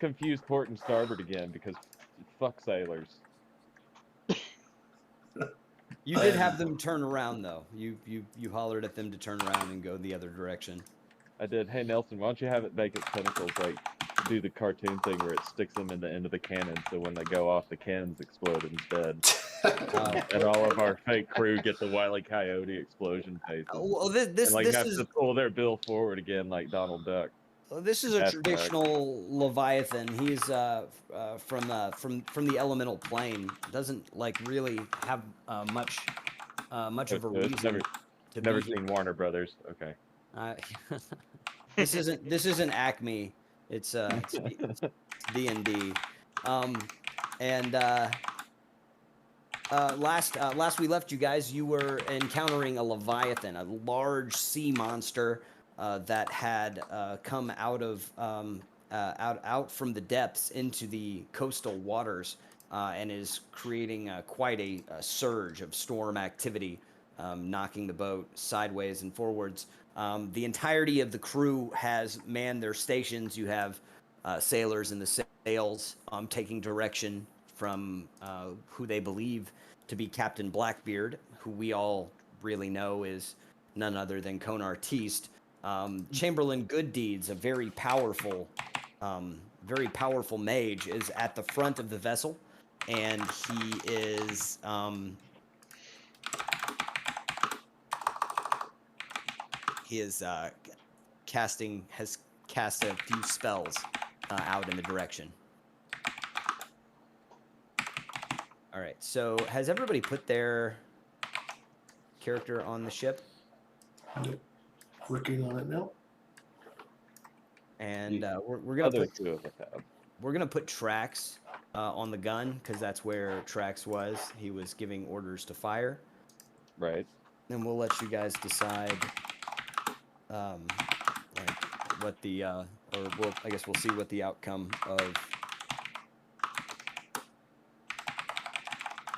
confused port and starboard again because fuck sailors. You did have them turn around though. You hollered at them to turn around and go the other direction. I did. Hey Nelson, why don't you have it make its tentacles like do the cartoon thing where it sticks them in the end of the cannon, so when they go off, the cannons explode instead, and all of our fake crew get the Wile E. Coyote explosion faces, Well, and this like this have is to pull their bill forward again like Donald Duck. this is a That's correct. traditional Leviathan. He's from the elemental plane. Doesn't like really have much of a So it's reason to never be here. seen Warner Brothers. Okay. Uh, this isn't Acme. It's DnD. And last we left you guys, you were encountering a Leviathan, a large sea monster that had come out of out from the depths into the coastal waters and is creating quite a surge of storm activity, knocking the boat sideways and forwards. The entirety of the crew has manned their stations. You have sailors in the sails taking direction from who they believe to be Captain Blackbeard, who we all really know is none other than Konar Teast. Chamberlain Gooddeeds, a very powerful mage, is at the front of the vessel, and he is has cast a few spells out in the direction. All right. So has everybody put their character on the ship? Nope. Working on it now. And we're gonna put have. Trax on the gun because that's where Trax was. He was giving orders to fire. Right. And we'll let you guys decide, like what the I guess we'll see what the outcome of.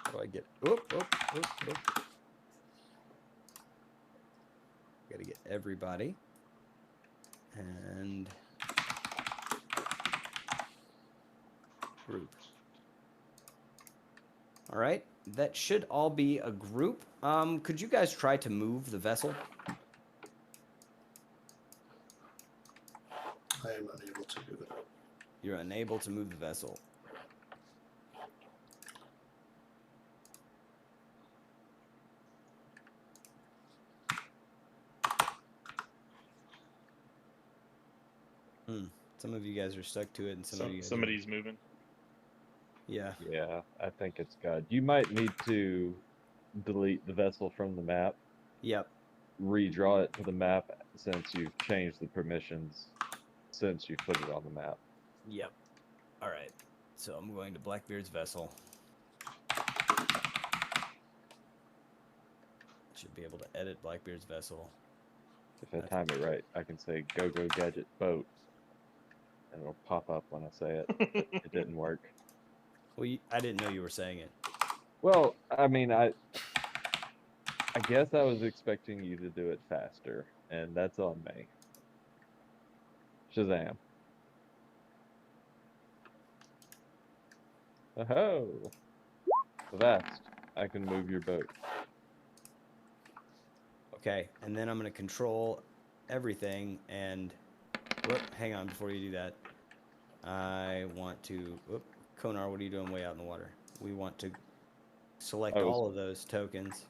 How do I get? Gotta get everybody. And group. All right, that should all be a group. Could you guys try to move the vessel? I am unable to do it. You're unable to move the vessel. Some of you guys are stuck to it, and somebody's moving. Yeah. Yeah, I think it's God. You might need to delete the vessel from the map. Yep. Redraw it to the map since you've changed the permissions since you put it on the map. Yep. All right. So I'm going to Blackbeard's vessel. Should be able to edit Blackbeard's vessel. If I time it right, I can say "Go Go Gadget Boat," and it'll pop up when I say it. It didn't work. Well, I didn't know you were saying it. Well, I mean, I guess I was expecting you to do it faster, and that's on me. Shazam. Oh, Vast. I can move your boat. Okay, and then I'm going to control everything, and hang on before you do that. I want to, Konar, what are you doing way out in the water? We want to select all of those tokens.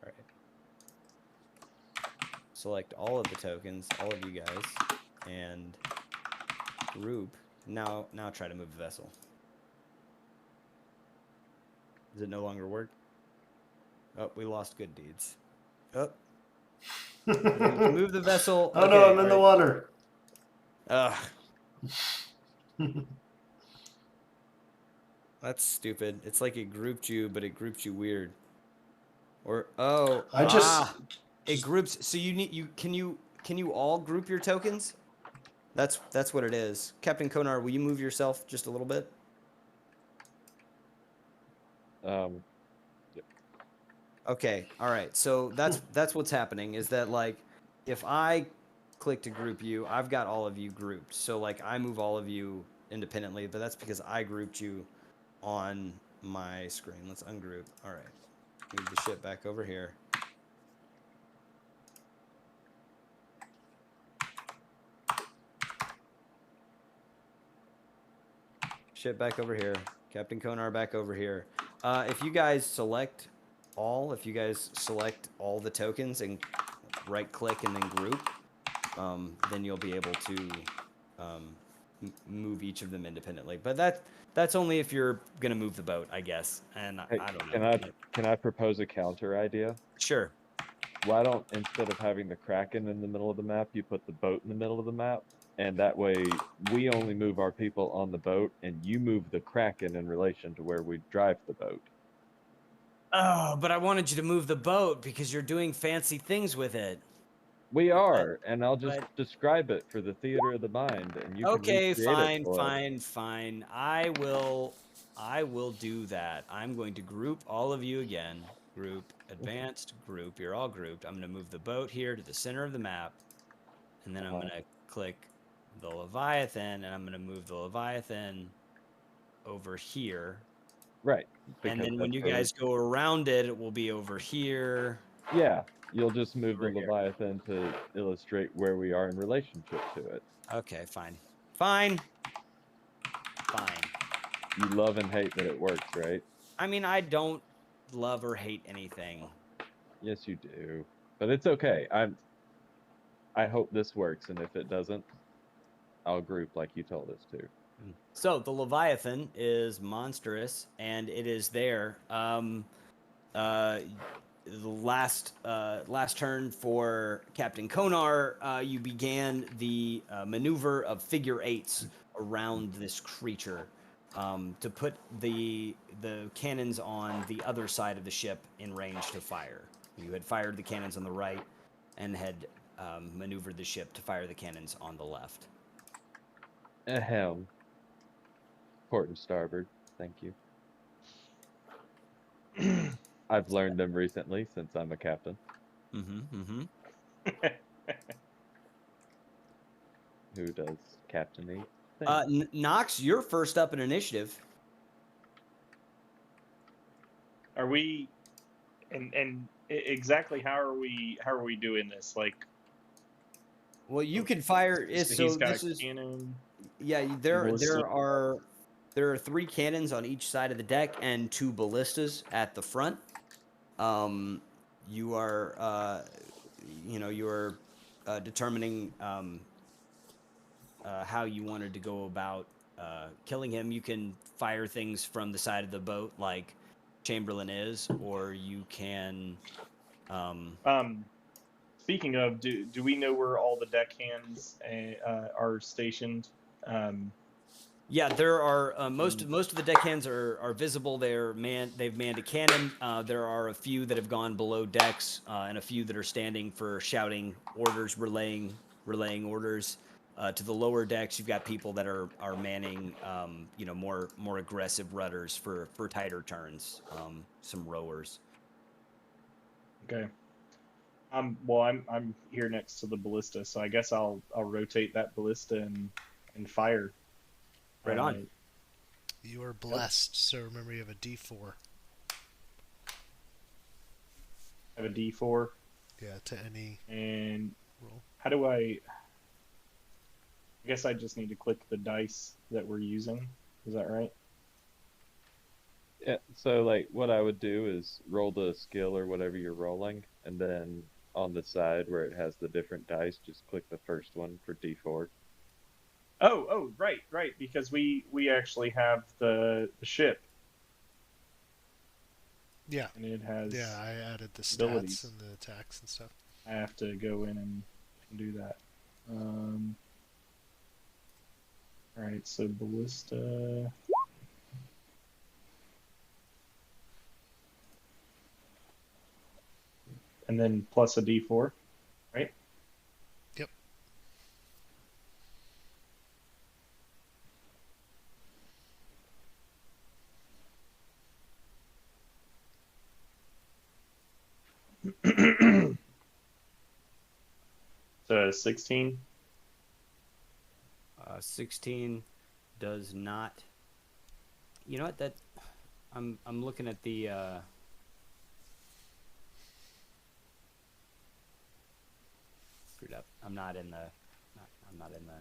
All right. Select all of the tokens, all of you guys, and group. Now try to move the vessel. Does it no longer work? Oh, we lost Gooddeeds. Oh. Move the vessel. Oh, okay, no, I'm in the water. That's stupid. It's like it grouped you, but it grouped you weird. Or it groups. So can you all group your tokens? That's what it is. Captain Konar, will you move yourself just a little bit? Yep. Okay, all right. So that's what's happening is that, like, if I click to group you, I've got all of you grouped. So like I move all of you independently, but that's because I grouped you on my screen. Let's ungroup. All right. Move the ship back over here. Ship back over here. Captain Konar back over here. If you guys select all the tokens and right click and then group, then you'll be able to move each of them independently. But that's only if you're gonna move the boat, I guess. And Hey, I don't know. can I propose a counter idea? Sure. Why don't, instead of having the Kraken in the middle of the map, you put the boat in the middle of the map? And that way, we only move our people on the boat, and you move the Kraken in relation to where we drive the boat. Oh, but I wanted you to move the boat because you're doing fancy things with it. We are, and I'll just but- describe it for the theater of the mind, and you can Okay, recreate it for us. fine. I will do that. I'm going to group all of you again. Group, advanced, group. You're all grouped. I'm going to move the boat here to the center of the map, and then I'm going to click the Leviathan, and I'm going to move the Leviathan over here. Right. And because then when that's you where guys go around it, it will be over here. Yeah, you'll just move the Over here. Leviathan to illustrate where we are in relationship to it. Okay, fine. You love and hate that it works, right? I mean, I don't love or hate anything. Yes, you do. But it's okay. I hope this works, and if it doesn't, I'll group like you told us to. So the Leviathan is monstrous, and it is there. The last turn for Captain Konar, you began the maneuver of figure eights around this creature to put the cannons on the other side of the ship in range to fire. You had fired the cannons on the right, and had maneuvered the ship to fire the cannons on the left. Ahem. Port and starboard. Thank you. I've learned them recently since I'm a captain. Who does captainy? Knox, you're first up in initiative. Are we? And exactly how are we doing this? Like, Well, you can fire. so he's got a cannon. Yeah, there are 3 cannons on each side of the deck and 2 ballistas at the front. You are, determining how you wanted to go about killing him. You can fire things from the side of the boat, like Chamberlain is, or you can. Speaking of, do we know where all the deckhands are stationed? Yeah, there are most of the deckhands are visible. They've manned a cannon. There are a few that have gone below decks, and a few that are standing for shouting orders, relaying orders. To the lower decks, you've got people that are manning, more aggressive rudders for tighter turns. Some rowers. Okay. Well, I'm here next to the ballista, so I guess I'll rotate that ballista and fire. Right on. You are blessed, so remember you have a D4. I have a D4. Yeah, to any and roll. How do I guess I just need to click the dice that we're using. Is that right? Yeah, so like what I would do is roll the skill or whatever you're rolling, and then on the side where it has the different dice, just click the first one for D4. Oh, right, because we actually have the ship. Yeah. And it has I added the stats abilities. and the attacks and stuff. I have to go in and do that. Alright, so ballista. And then plus a D4, right? Yep. So 16. 16 does not. You know what? That I'm looking at the. Screwed up. I'm not in the. I'm not in the.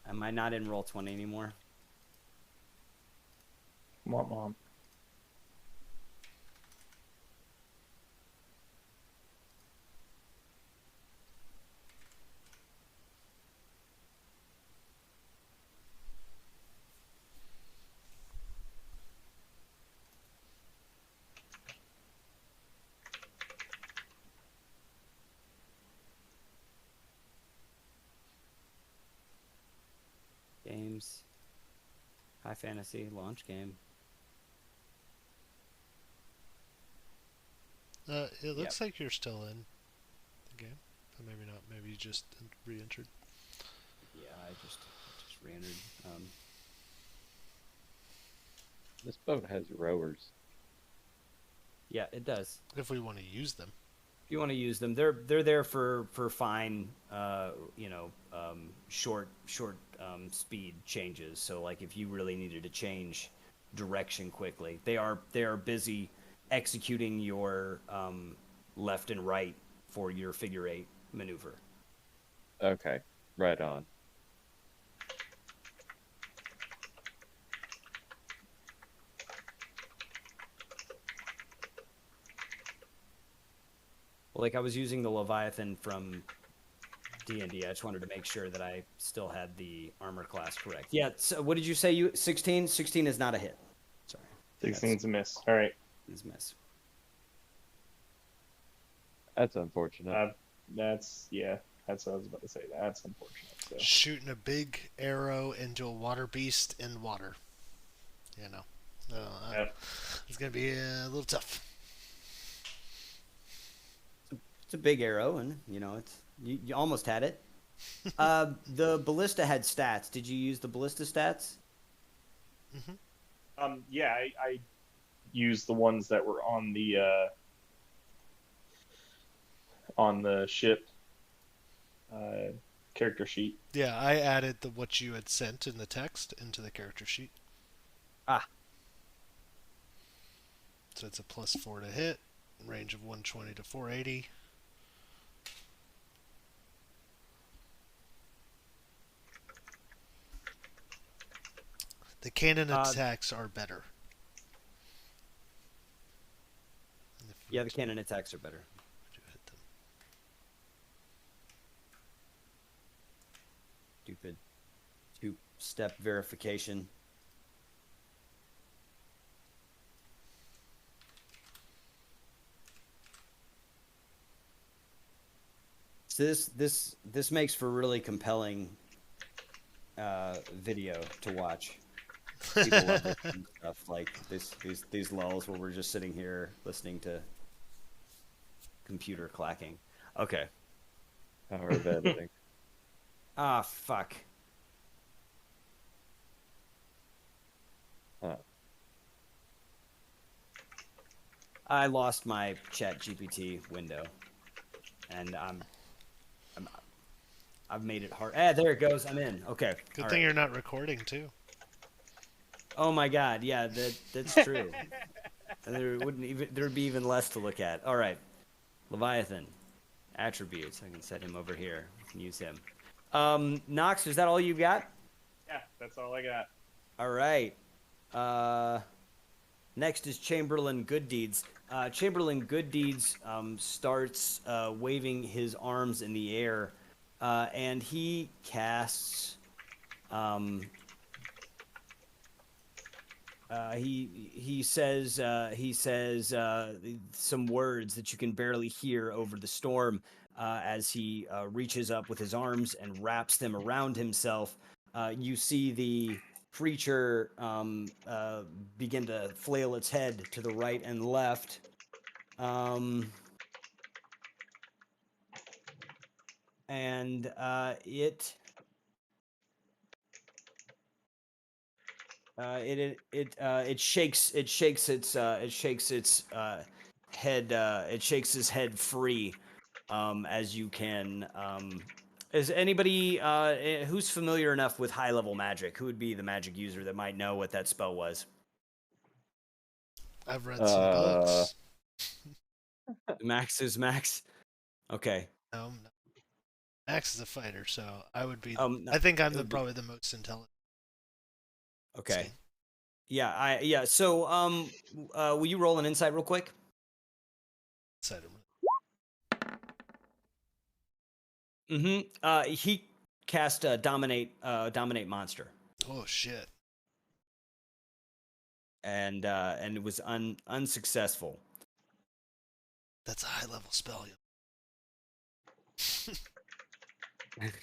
Am I not in Roll20 anymore? Mom. Games. High fantasy launch game. It looks like you're still in the game. Or maybe not. Maybe you just re-entered. Yeah, I just re-entered. This boat has rowers. Yeah, it does. If we want to use them. If you want to use them, they're there for fine, short speed changes. So like if you really needed to change direction quickly, they are busy executing your left and right for your figure 8 maneuver. Okay, right on. Like I was using the Leviathan from D&D. I just wanted to make sure that I still had the armor class correct. Yeah. So what did you say? You 16? 16 is not a hit. Sorry. 16's a miss. All right. Is miss. That's unfortunate. That's what I was about to say. That's unfortunate. So. Shooting a big arrow into a water beast in water. You know. Yep. It's going to be a little tough. It's a big arrow, and it's you almost had it. The ballista had stats. Did you use the ballista stats? Mm-hmm. Yeah, I used the ones that were on the ship character sheet. Yeah, I added what you had sent in the text into the character sheet. Ah. So it's a +4 to hit, range of 120 to 480. The cannon attacks are better. Yeah, the cannon attacks are better. Hit them. Stupid 2-step verification. So this makes for really compelling video to watch. People love this kind of stuff, like these lulls where we're just sitting here listening to computer clacking. Okay. Power of editing. Ah, fuck. I lost my ChatGPT window, and I've made it hard. There it goes. I'm in. Okay. Good thing you're not recording too. Oh my God. Yeah, that's true. And there'd be even less to look at. All right. Leviathan. Attributes. I can set him over here. I can use him. Knox, is that all you got? Yeah, that's all I got. All right. Next is Chamberlain Gooddeeds. Chamberlain Gooddeeds starts waving his arms in the air, and he casts. He says some words that you can barely hear over the storm as he reaches up with his arms and wraps them around himself. You see the creature begin to flail its head to the right and left. And it shakes its head. It shakes his head free, as you can. Is anybody who's familiar enough with high level magic? Who would be the magic user that might know what that spell was? I've read some books. Max is Max. Okay. No, Max is a fighter, so I would be. No, I think I'm it would be- probably the most intelligent. Okay. So, Yeah. So will you roll an insight real quick? side of He cast dominate monster, Oh shit! and it was unsuccessful. That's a high level spell.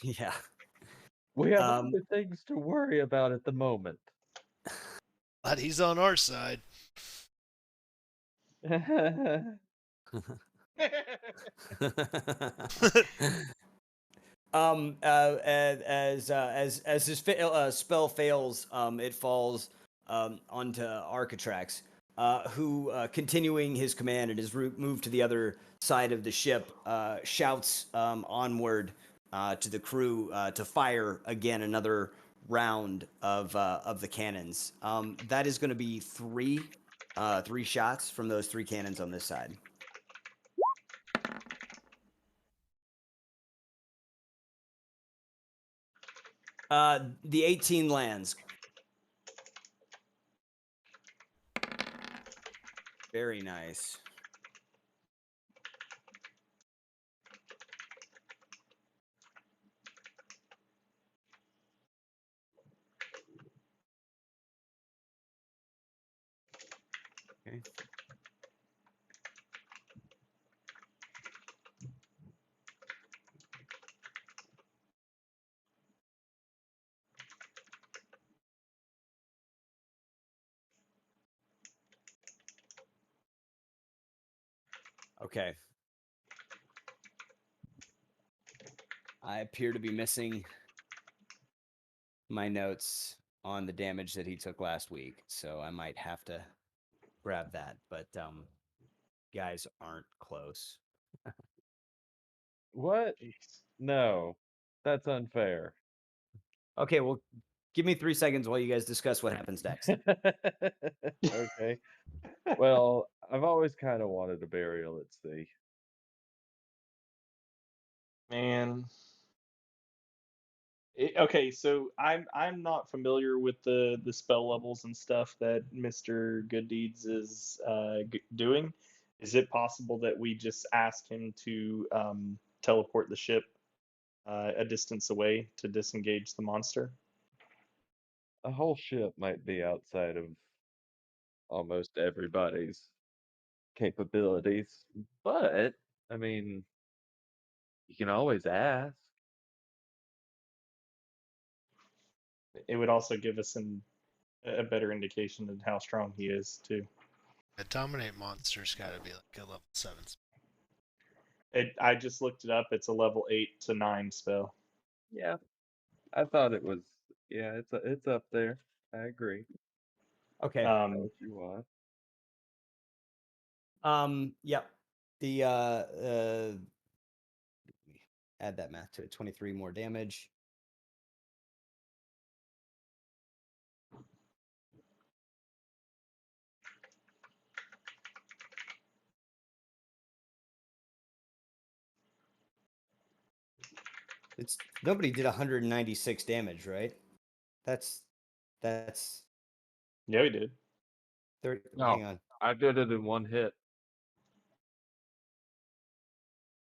Yeah. We have other things to worry about at the moment. But he's on our side. As his spell fails, it falls onto Architrax, who, continuing his command and his move to the other side of the ship, shouts onward to the crew to fire again another round of the cannons. That is going to be three shots from those three cannons on this side. The 18 lands. Very nice. Okay. Okay. I appear to be missing my notes on the damage that he took last week, so I might have to grab that. But guys aren't close. What? No, that's unfair. Okay, well, give me 3 seconds while you guys discuss what happens next. Okay. Well, I've always kind of wanted a burial at sea. Man. Okay, so I'm not familiar with the spell levels and stuff that Mr. Good Deeds is doing. Is it possible that we just ask him to teleport the ship a distance away to disengage the monster? A whole ship might be outside of almost everybody's capabilities, but I mean, you can always ask. It would also give us a better indication of how strong he is too. A dominate monster's got to be like a level 7. I just looked it up. It's a level 8 to 9 spell. Yeah, I thought it was. Yeah, it's up there. I agree. Okay. What you want? Yep. The add that math to it. 23 more damage. It's nobody did 196 damage, right? That's Yeah, we did. 30. No. Hang on. I did it in one hit.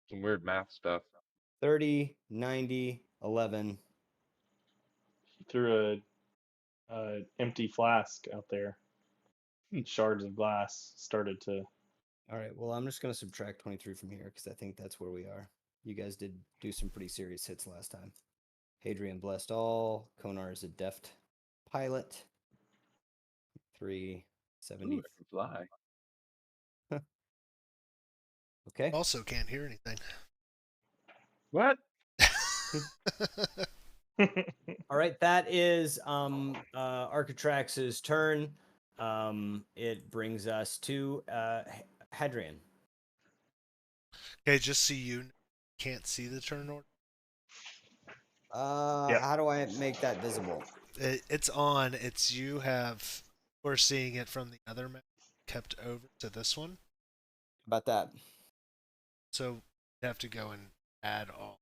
Some weird math stuff. 30, 90, 11. He threw a empty flask out there. Shards of glass started to. All right. Well, I'm just going to subtract 23 from here because I think that's where we are. You guys did do some pretty serious hits last time. Hadrian blessed all. Konar is a deft pilot. 370. Ooh, I can fly. Okay. Also can't hear anything. What? All right. That is Architrax's turn. It brings us to Hadrian. Okay, just so you can't see the turn order. Yep. How do I make that visible? It's on. It's you have. We're seeing it from the other map kept over to this one. About that. So you have to go and add all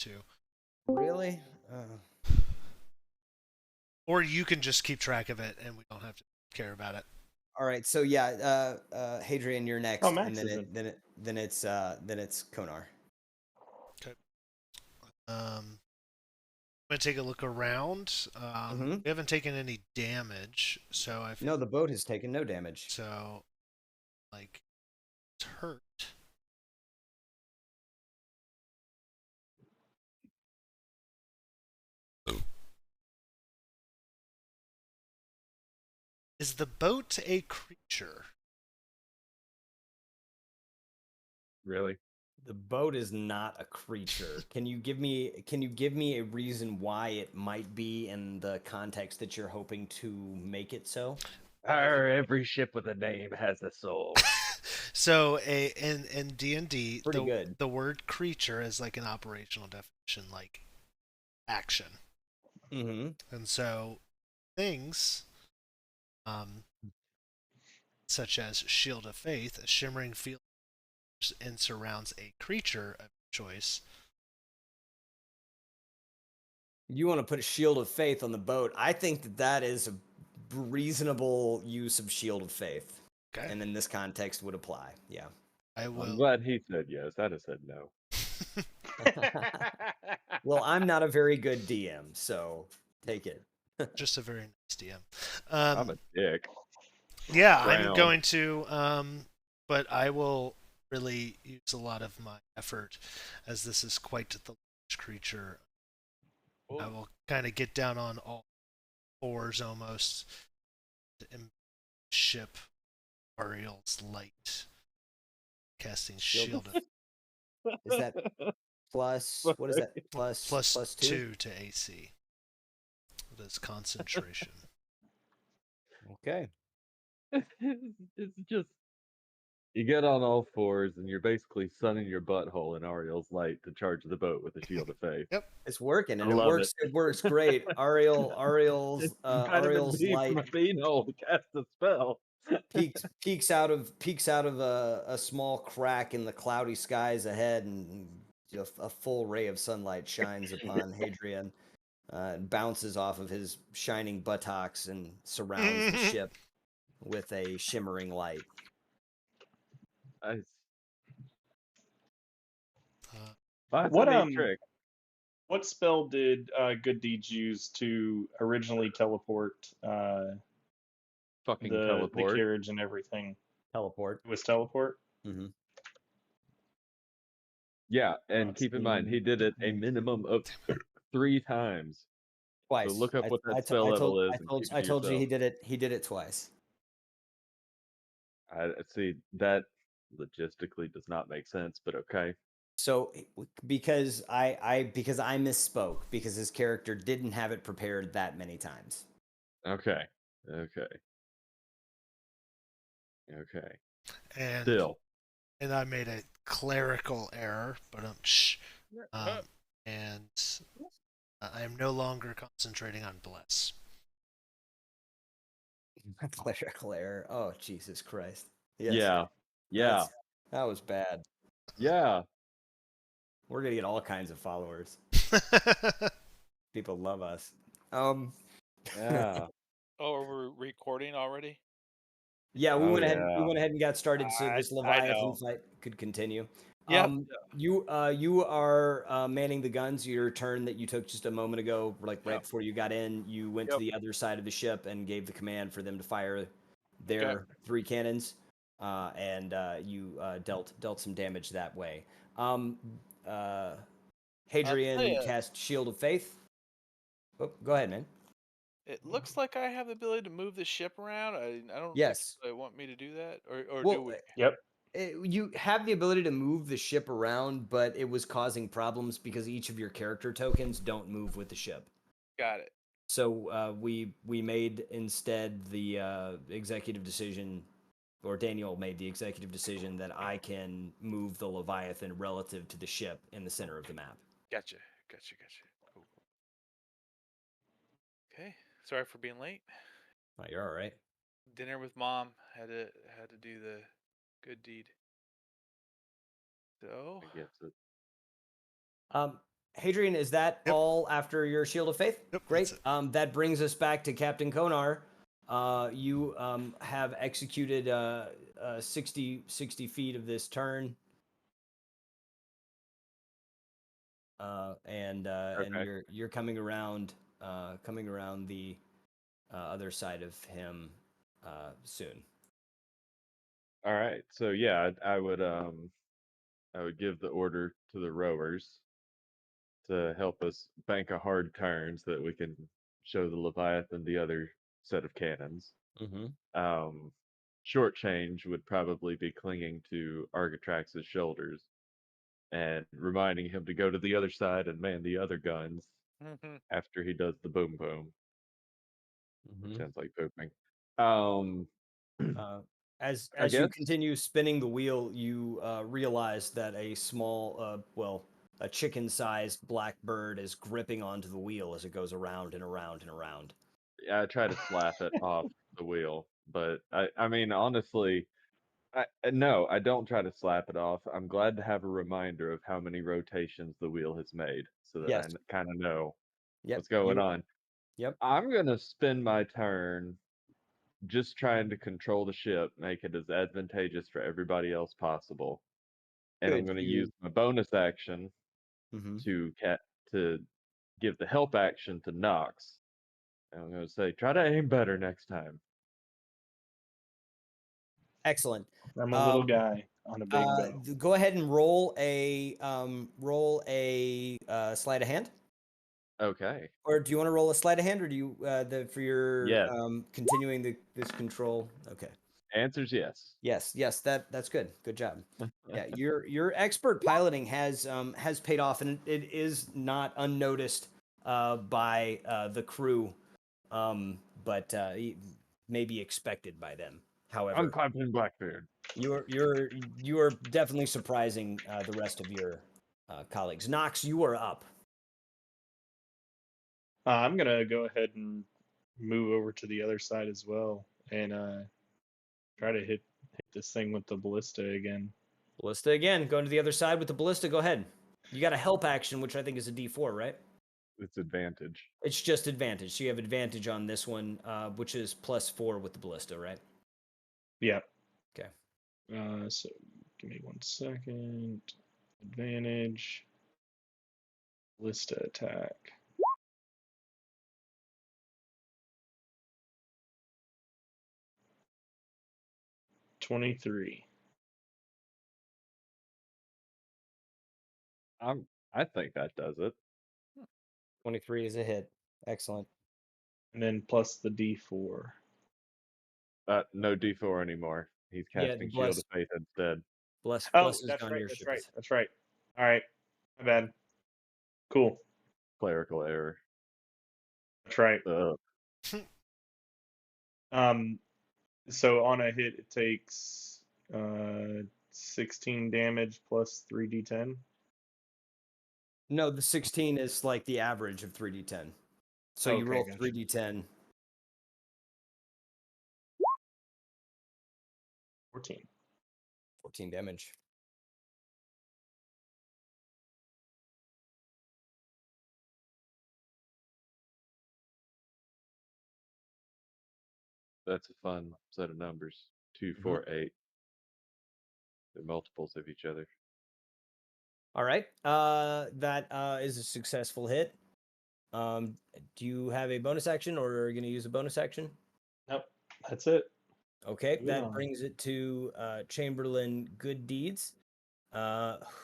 to. Really? Or you can just keep track of it and we don't have to care about it. All right. So yeah, Hadrian, you're next, Oh, and Max then isn't. then it's Konar. I'm gonna take a look around. We haven't taken any damage, so I feel No, the boat has taken no damage. so like it's hurt. Is the boat a creature? Really? The boat is not a creature. Can you give me a reason why it might be in the context that you're hoping to make it so? Every ship with a name has a soul. So in D&D, Pretty good. the word creature is like an operational definition, like action. Mm-hmm. And so things such as Shield of Faith, a shimmering field and surrounds a creature of choice. You want to put a shield of faith on the boat. I think that is a reasonable use of shield of faith. Okay. And in this context would apply. Yeah. I I'm will. glad he said yes. I'd have said no. Well, I'm not a very good DM, so take it. Just a very nice DM. I'm a dick. Yeah, I'm Round. going to, but I will really use a lot of my effort, as this is quite the large creature. I will kind of get down on all fours almost, and ship Ariel's light, casting shield of Is that plus what is that? Plus two? 2 to AC. It is concentration. Okay. It's just you get on all fours and you're basically sunning your butthole in Ariel's light to charge the boat with a shield of faith. Yep. It's working, and I love it works great. Ariel's It's kind of Ariel's in light from a beanhole to cast a spell. peeks out of a small crack in the cloudy skies ahead, and a full ray of sunlight shines upon Hadrian, and bounces off of his shining buttocks and surrounds the ship with a shimmering light. Nice. Uh, That's What a neat trick. what spell did Good Deeds use to originally teleport Fucking the teleport. carriage and everything? Teleport. It was teleport. Mm-hmm. Yeah, and Let's keep in mind see. he did it a minimum of 3 times. Twice. So look up what that I spell level is and keep it I to told you yourself. he did it twice. I see that logistically does not make sense, but okay. So because I misspoke, because his character didn't have it prepared that many times. Okay. and Still. and I made a clerical error, but and I am no longer concentrating on bless. Clerical error. Oh, Jesus Christ. Yes. Yeah. That was bad. Yeah. We're gonna get all kinds of followers. People love us. Yeah. Oh, are we recording already? Yeah, we Oh, went ahead. yeah. We went ahead and got started so I- this I Leviathan know. fight could continue. Yep. You are manning the guns. Your turn that you took just a moment ago, like right Yep. before you got in, you went to Yep. the other side of the ship and gave the command for them to fire their 3 cannons, and you dealt some damage that way. Hadrian ya. cast Shield of Faith. Oh, go ahead, man. It looks like I have the ability to move the ship around. I don't Yes. think they want me to do that, or Well, do we? Yep. You have the ability to move the ship around, but it was causing problems because each of your character tokens don't move with the ship. Got it. So we made instead the executive decision or Daniel made the executive decision that I can move the Leviathan relative to the ship in the center of the map. Gotcha. Cool. Okay. Sorry for being late. Oh, you're all right. Dinner with mom. Had to do the good deed. So I guess it. Hadrian, is that Yep. all after your Shield of Faith? Yep, Great. that's it. That brings us back to Captain Konar. You have executed 60 feet of this turn. And Okay. you're coming around the other side of him soon. All right. So yeah, I would give the order to the rowers to help us bank a hard turn so that we can show the Leviathan the other set of cannons. Mm-hmm. Short change would probably be clinging to Argotrax's shoulders and reminding him to go to the other side and man the other guns after he does the boom boom. Mm-hmm. Sounds like pooping. Um, As I you guess. continue spinning the wheel, you realize that a small, a chicken-sized black bird is gripping onto the wheel as it goes around and around and around. I try to slap it off the wheel, but I mean, honestly, no, I don't try to slap it off. I'm glad to have a reminder of how many rotations the wheel has made, so that Yes. I kind of know Yep. what's going on. Yep. I'm gonna spend my turn just trying to control the ship, make it as advantageous for everybody else possible, and I'm Good. gonna You. use my bonus action Mm-hmm. to give the help action to Nox. And I'm gonna say, try to aim better next time. Excellent. I'm a little guy on a big boat. Go ahead and roll a sleight of hand. Okay. Or do you want to roll a sleight of hand, or do you for your Yes. continuing this control? Okay. Answer's yes. Yes, that's good. Good job. Yeah, your expert piloting has paid off, and it is not unnoticed by the crew, but may be expected by them. However, I'm Captain Blackbeard. you are definitely surprising the rest of your colleagues. Knox, you are up. I'm gonna go ahead and move over to the other side as well and try to hit this thing with the ballista again. Ballista again. Going to the other side with the ballista. Go ahead. You got a help action, which I think is a D4, right? It's advantage. It's just advantage. So you have advantage on this one, which is +4 with the ballista, right? Yeah. Okay. So give me 1 second. Advantage. Ballista attack. $23. I think that does it. 23 is a hit. Excellent. And then plus the D4. No D4 anymore. He's Yeah, casting the Shield of Faith instead. Bless Oh, is that's on right. your That's ship. right. That's right. All right. My bad. Cool. Clerical error. That's right. Ugh. So on a hit, it takes 16 damage plus 3d10. No, the 16 is like the average of 3d10. So you Okay, roll gotcha. 3d10. 14. 14 damage. That's a fun set of numbers. 2, 4, 8. They're multiples of each other. All right. That is a successful hit. Do you have a bonus action, or are you going to use a bonus action? Nope. That's it. Okay, Moving that on. brings it to Chamberlain Good Deeds,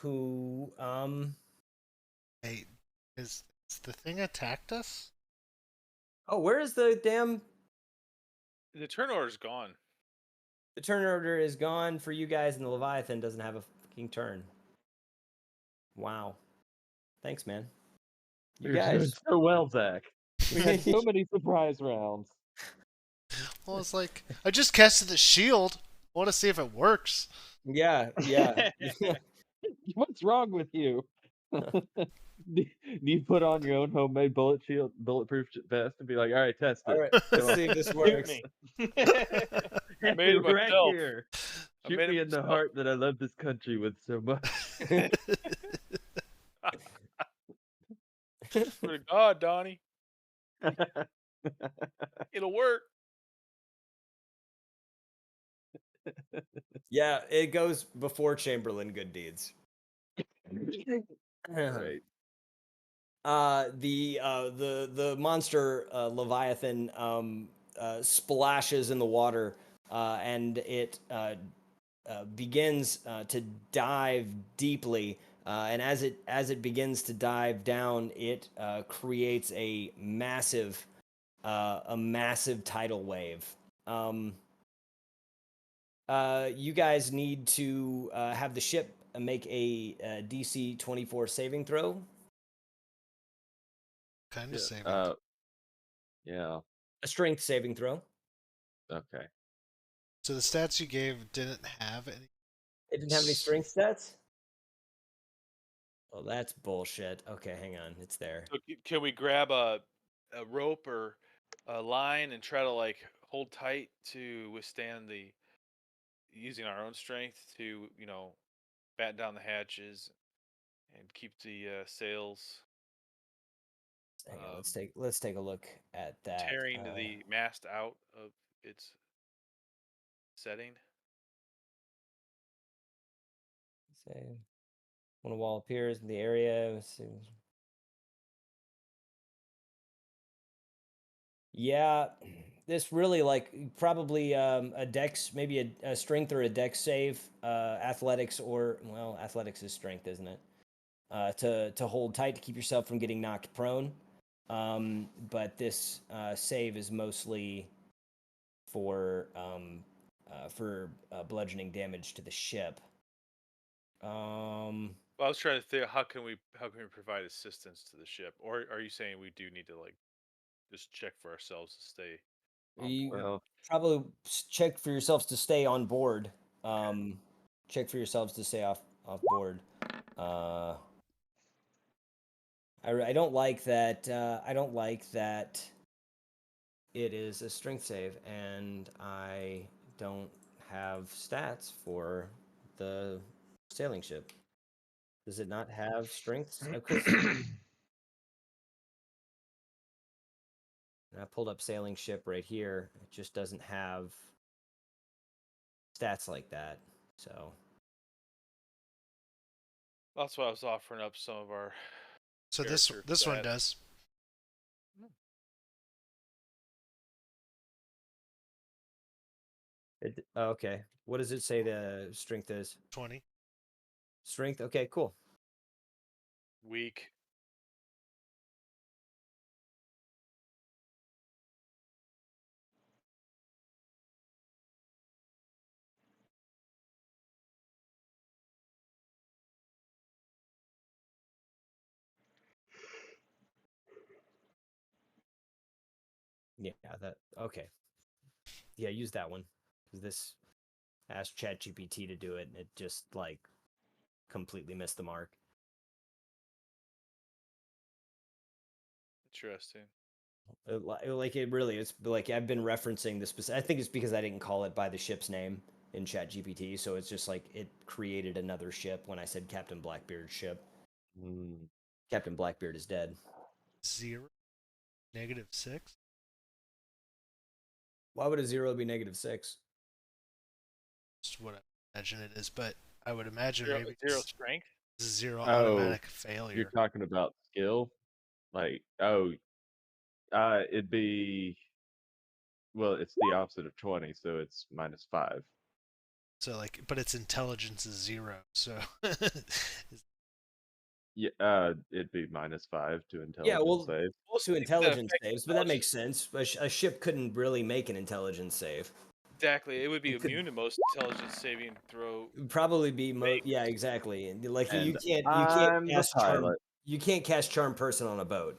who Hey, is the thing attacked us? Oh, where is the damn? the turn order's gone. The turn order is gone for you guys, and the Leviathan doesn't have a fucking turn. Wow. Thanks, man. You You're doing guys. so well, Zach. We had so many surprise rounds. Well, it's like I just casted the shield. want to see if it works. Yeah, yeah. What's wrong with you? Do you put on your own homemade bulletproof vest and be like, all right, test All it. right, let's see if this Shoot works. me. I made it right myself. here. I Shoot made it me in the myself. heart that I love this country with so much. Swear to God, Donnie, it'll work. Yeah, it goes before Chamberlain good deeds. Right. The monster Leviathan splashes in the water, and it begins to dive deeply. And as it begins to dive down, it creates a massive tidal wave. You guys need to have the ship make a DC 24 saving throw. Kind of saving. Yeah. A strength saving throw. Okay. So the stats you gave didn't have any. It didn't have any strength stats? Oh, that's bullshit. Okay, hang on. It's there. So can we grab a rope or a line and try to like hold tight to withstand the using our own strength to batten down the hatches and keep the sails Hang on, let's take a look at that. tearing the mast out of its setting. Say when a wall appears in the area. Yeah, this really probably a dex, maybe a strength or a dex save, athletics athletics is strength, isn't it? To hold tight to keep yourself from getting knocked prone. But this save is mostly for bludgeoning damage to the ship. Well, I was trying to think, how can we provide assistance to the ship, or are you saying we do need to just check for ourselves to stay on You board? probably check for yourselves to stay on board. Check for yourselves to stay off board. I don't like that. I don't like that. It is a strength save, and I don't have stats for the sailing ship. Does it not have strengths? I pulled up sailing ship right here. It just doesn't have stats like that. So That's why I was offering up some of our. So this character one stats. does. okay. What does it say the strength is? 20. Strength. Okay, cool. Weak. Yeah, that okay. Yeah, use that one. This asked ChatGPT to do it, and it just completely missed the mark. Interesting. It really is. I've been referencing this. I think it's because I didn't call it by the ship's name in ChatGPT, so it's just it created another ship when I said Captain Blackbeard's ship. Captain Blackbeard is dead. 0. -6. Why would a 0 be -6? That's what I imagine it is, but I would imagine Zero, maybe zero it's strength. 0 automatic failure. You're talking about skill? It'd be, well, it's the opposite of 20, so it's -5. So but its intelligence is 0. So Yeah, it'd be -5 to intelligence Yeah, well, save. to intelligence saves, but that makes sense. A ship couldn't really make an intelligence save. Exactly. It would be It could- immune to most intelligence saving throw. It would probably be Make- yeah, exactly. And, you And can't I'm the cast charm. pilot. You can't cast charm person on a boat.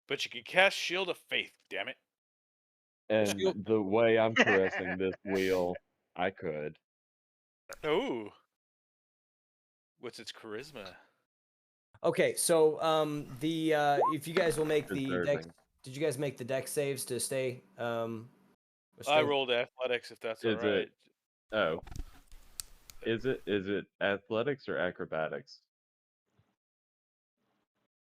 But you can cast Shield of Faith. Damn it. And the way I'm caressing this wheel, I could. Oh. What's its charisma? Okay, so if you guys will make the deck, Deserving. did you guys make the deck saves to stay I strength? rolled athletics if that's all Is right. it? Oh, is it athletics or acrobatics?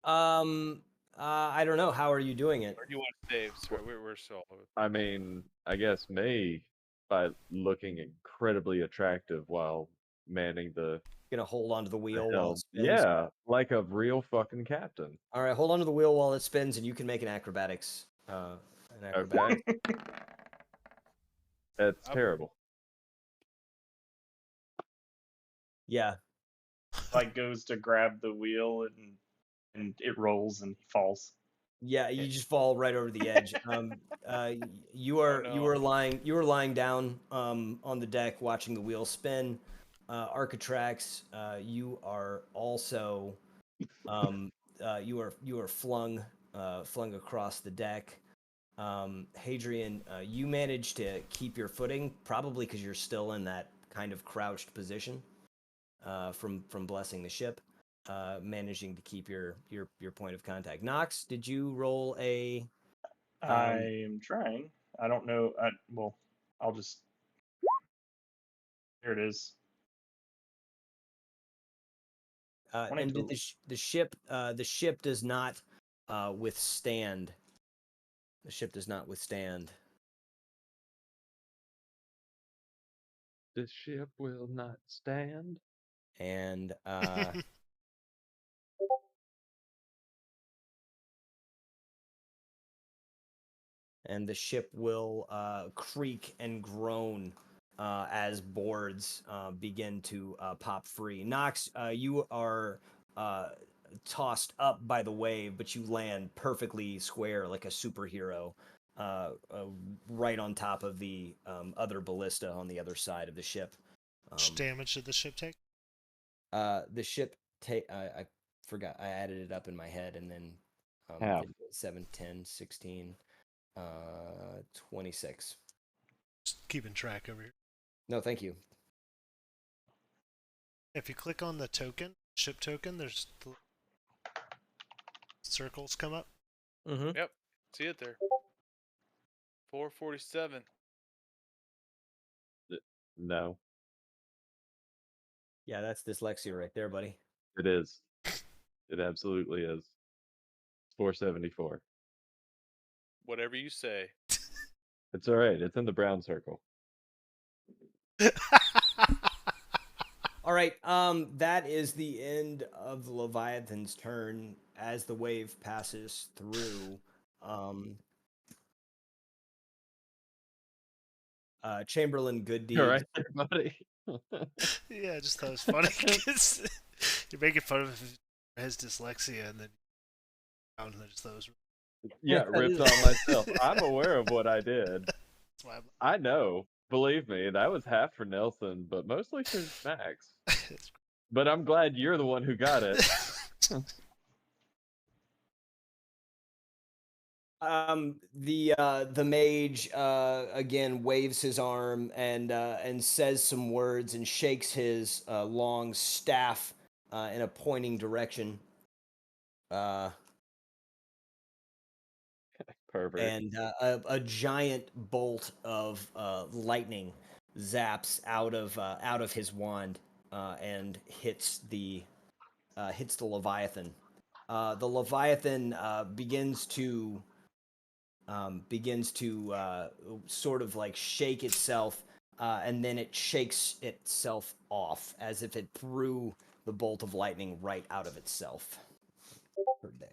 I don't know. How are you doing it? Or do you want saves? Sorry, we're still. I mean, I guess me by looking incredibly attractive while manning the Gonna hold onto the wheel while it helm. spins. Yeah, like a real fucking captain. All right, hold onto the wheel while it spins, and you can make an acrobatics. Okay, that's I'm- terrible. Yeah. Like goes to grab the wheel and it rolls and he falls. Yeah, you just fall right over the edge. You are no. you were lying down on the deck watching the wheel spin. Architrax, you are also you are flung across the deck. Hadrian, you managed to keep your footing, probably because you're still in that kind of crouched position from blessing the ship. Managing to keep your point of contact. Nox, did you roll a? I am trying. I don't know. Well, I'll just. Here it is. And did 22. the ship does not withstand. The ship does not withstand. This ship will not stand. And and the ship will creak and groan as boards begin to pop free. Nox, you are tossed up by the wave, but you land perfectly square like a superhero, right on top of the other ballista on the other side of the ship. Much damage did the ship take? The ship I forgot, I added it up in my head, and then Half. 7, 10, 16, 26. Just keeping track over here. No, thank you. If you click on the token, ship token, there's the circles come up. Mm-hmm. Yep. See it there. 447. No, Yeah, that's dyslexia right there, buddy. it is. It absolutely is. 474. Whatever you say. It's all right. It's in the brown circle. All right, that is the end of the Leviathan's turn as the wave passes through. Chamberlain Good All Deeds. right, there, buddy. Yeah, I just thought it was funny because you're making fun of his dyslexia, and then I just thought it was. Yeah, ripped on myself. I'm aware of what I did. That's why I'm I know. Believe me, that was half for Nelson, but mostly for Max. But I'm glad you're the one who got it. The mage again waves his arm and says some words and shakes his long staff in a pointing direction. Pervert. And a giant bolt of lightning zaps out of his wand and hits the Leviathan. The Leviathan begins to sort of like shake itself, and then it shakes itself off as if it threw the bolt of lightning right out of itself. Per day.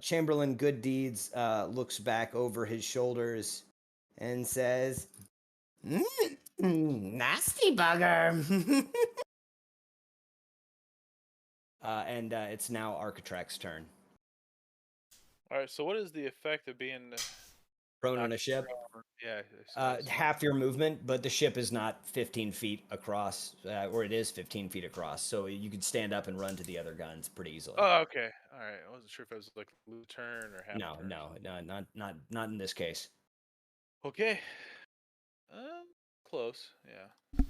Chamberlain Good Deeds looks back over his shoulders and says, "Nasty bugger." And it's now Architrax's turn. All right. So what is the effect of being Prone on a Knocked ship. prone. Yeah. I saw Half your movement, but the ship is not 15 feet across, or it is 15 feet across, so you could stand up and run to the other guns pretty easily. Oh, okay. All right. I wasn't sure if it was like a turn or half no, a turn. no, not in this case. Okay. Close. Yeah.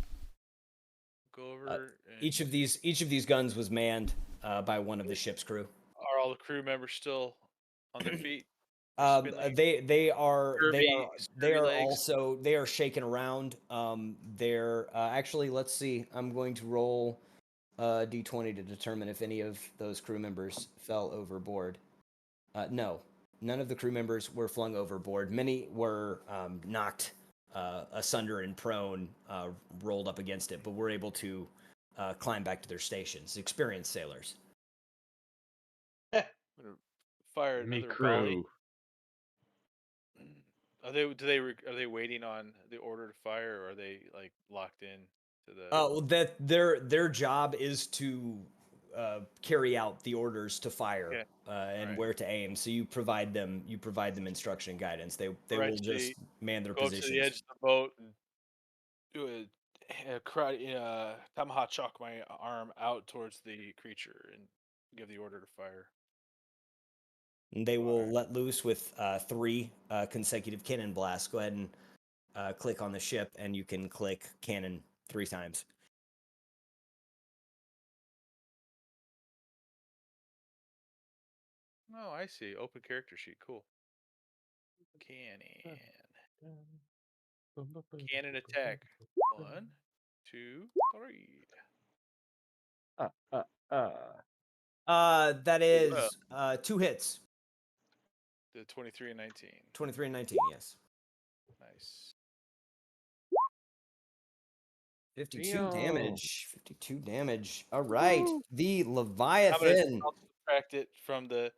Go over. And Each of these guns was manned by one of the ship's crew. are all the crew members still on their feet? They Scurvy legs. also they are shaking around. They're actually, let's see. I'm going to roll d20 to determine if any of those crew members fell overboard. No, none of the crew members were flung overboard. Many were knocked asunder and prone, rolled up against it, but were able to climb back to their stations. Experienced sailors. I'm gonna fire Me another volley. crew. Are they waiting on the order to fire, or are they like locked in to the? Well, that their job is to carry out the orders to fire Okay. and Right. where to aim. So you provide them instruction and guidance. They Right, will so just man their go up to positions. the edge of the boat and do a karate tomahawk chalk my arm out towards the creature and give the order to fire. And they will Fire. let loose with 3 consecutive cannon blasts. Go ahead and click on the ship, and you can click cannon 3 times. Oh, I see. Open character sheet. Cool. Cannon. Cannon attack. 1, 2, 3. That is 2 hits. The 23 and 19. 23 and 19, yes. Nice. 52 Damn. damage. 52 damage. All right. The I'm gonna Leviathan. I'll subtract it from the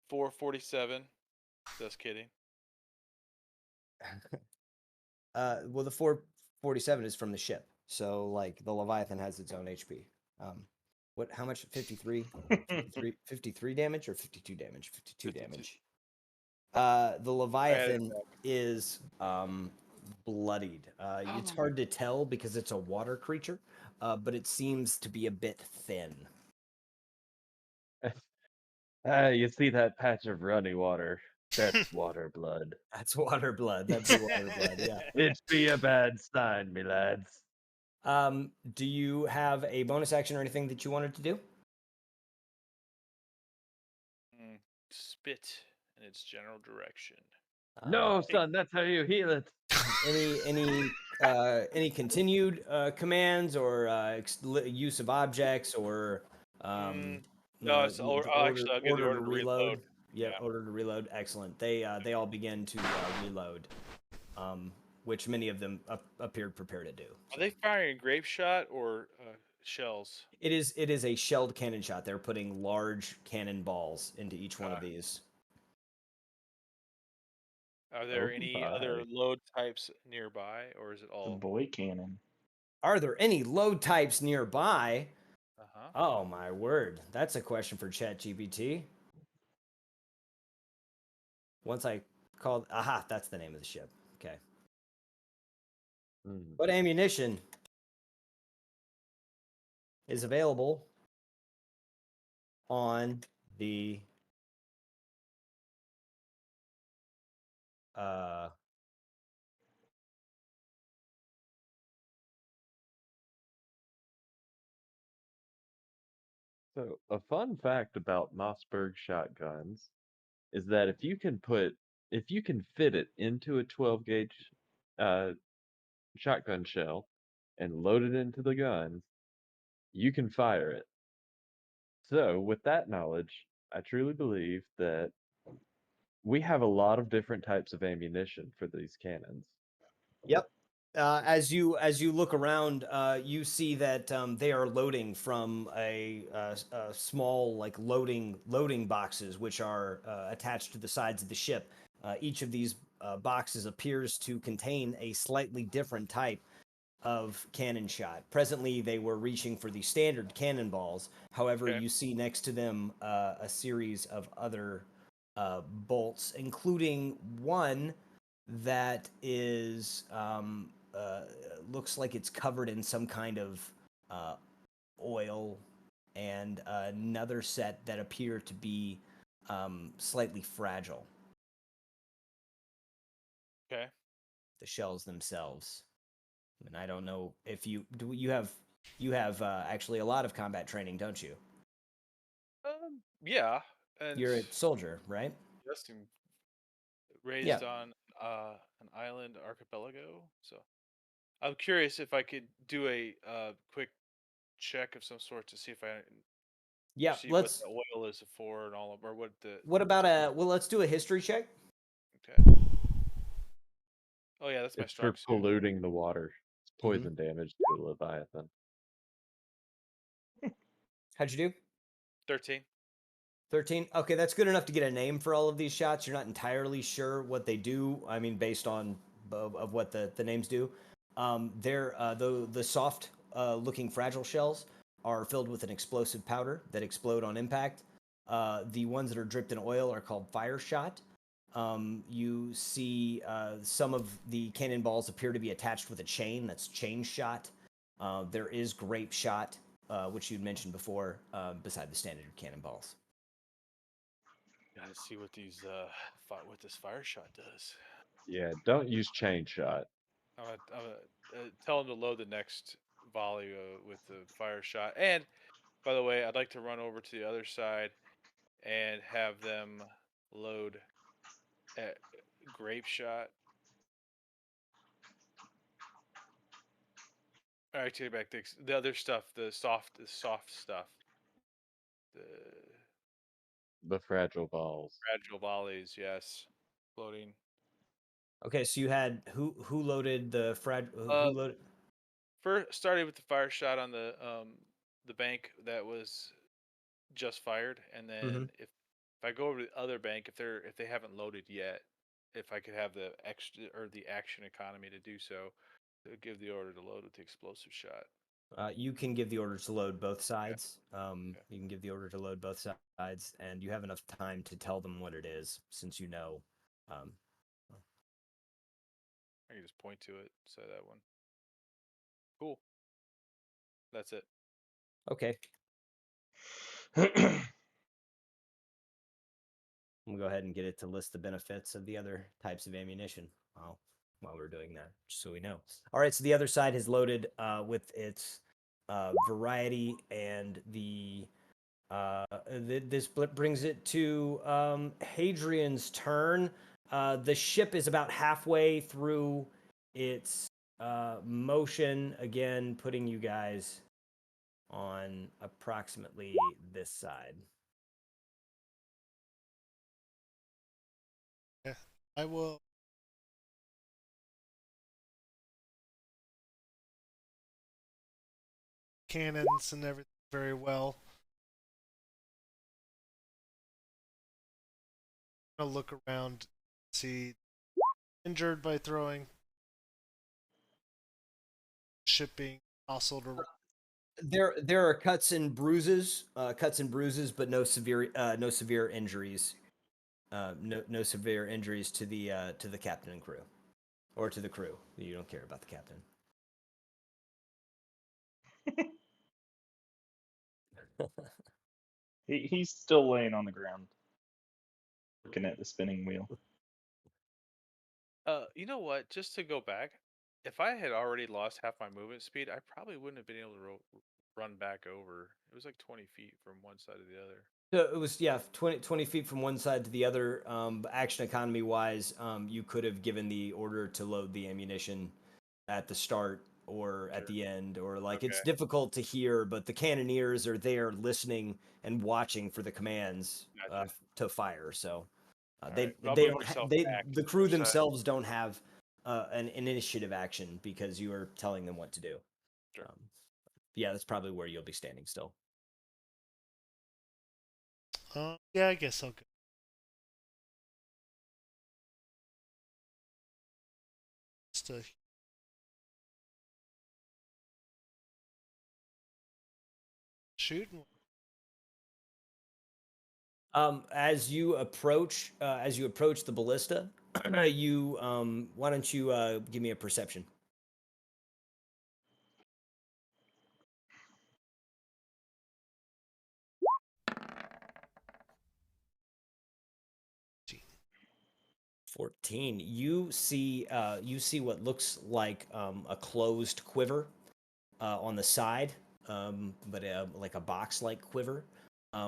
447. Just kidding. Well, the 447 is from the ship. So, like, the Leviathan has its own HP. What? How much? 53? 53 damage or 52 damage? 52 52. damage. The Leviathan is bloodied. It's hard to tell because it's a water creature, but it seems to be a bit thin. You see that patch of runny water? That's water blood. That's water blood. That'd be water blood. Yeah. It be a bad sign, me lads. Do you have a bonus action or anything that you wanted to do? Spit in its general direction. No, son, that's how you heal it. Any continued commands or use of objects or No, it's actually I'll give the order to reload. Yeah, order to reload. Excellent. They all begin to reload, which many of them appeared prepared to do. Are they firing grape shot or shells? It is a shelled cannon shot. They're putting large cannon balls into each one of these. Are there any other load types nearby, or is it The all? boy cannon. Are there any load types nearby? Uh-huh. Oh my word. That's a question for ChatGPT. Once I called, that's the name of the ship. Okay. What ammunition is available on the So, a fun fact about Mossberg shotguns is that if you can fit it into a 12 gauge shotgun shell and load it into the guns, you can fire it. So, with that knowledge, I truly believe that we have a lot of different types of ammunition for these cannons. Yep. As you look around, you see that they are loading from a small like loading boxes, which are attached to the sides of the ship. Each of these boxes appears to contain a slightly different type of cannon shot. Presently, they were reaching for the standard cannonballs. However, Okay. you see next to them a series of other bolts, including one that is looks like it's covered in some kind of oil, and another set that appear to be slightly fragile. Okay. The shells themselves. And I don't know if you do. You have actually a lot of combat training, don't you? Yeah, and You're a soldier, right? just Yeah. raised on an island archipelago. So I'm curious if I could do a quick check of some sort to see if I Yeah. see what Let's. the oil is for and all of, or what the. What about a? Well, let's do a history check. Okay. Oh yeah, that's my It's strong for suit. polluting the water. It's poison damage to a leviathan. How'd you do? 13. 13. Okay, that's good enough to get a name for all of these shots. You're not entirely sure what they do. I mean, based on of what the names do. They're the soft looking fragile shells are filled with an explosive powder that explode on impact. The ones that are dripped in oil are called fire shot. You see some of the cannonballs appear to be attached with a chain. That's chain shot. There is grape shot, which you'd mentioned before, beside the standard cannonballs. Gotta see what these what this fire shot does. Yeah, don't use chain shot. I'm gonna tell him to load the next volley with the fire shot. And by the way, I'd like to run over to the other side and have them load a grape shot. All right, take it back. The other stuff, the soft stuff, the The fragile balls. fragile volleys. Yes, floating. Okay, so you had who loaded the who Uh, loaded? First started with the fire shot on the bank that was just fired, and Mm-hmm. then if I go over to the other bank, if they haven't loaded yet, if I could have the extra or the action economy to do so, to give the order to load with the explosive shot. You can give the order to load both Okay. sides. Okay. You can give the order to load both sides, and you have enough time to tell them what it is, since you know. Um, I can just point to it, say that one. Cool. That's it. okay, we'll go ahead and get it to list the benefits of the other types of ammunition while we're doing that, just so we know. All right, so the other side has loaded with its variety, and this brings it to Hadrian's turn. The ship is about halfway through its motion, again, putting you guys on approximately this side. Yeah, I will. Cannons and everything very well. I'll look around, see injured by throwing, shipping, hustled around. There are cuts and bruises, but no severe injuries. No severe injuries to the captain and crew, or to the crew. You don't care about the captain. He's still laying on the ground, looking at the spinning wheel. You know what? Just to go back, if I had already lost half my movement speed, I probably wouldn't have been able to run back over. It was like 20 feet from one side to the other. So it was, yeah, 20 feet from one side to the other. Action economy wise, you could have given the order to load the ammunition at the start or at Sure. the end, or like it's Okay. difficult to hear, but the cannoneers are there listening and watching for the commands Gotcha. to fire. So All they right, but I'll they move don't myself they back the to the crew other side. themselves don't have an initiative action because you are telling them what to do. Sure. Yeah, that's probably where you'll be standing still. Yeah, I guess I'll go. Just a shoot. As you approach the ballista, you why don't you give me a perception? Gee. 14. You see what looks like a closed quiver on the side, but like a box-like quiver,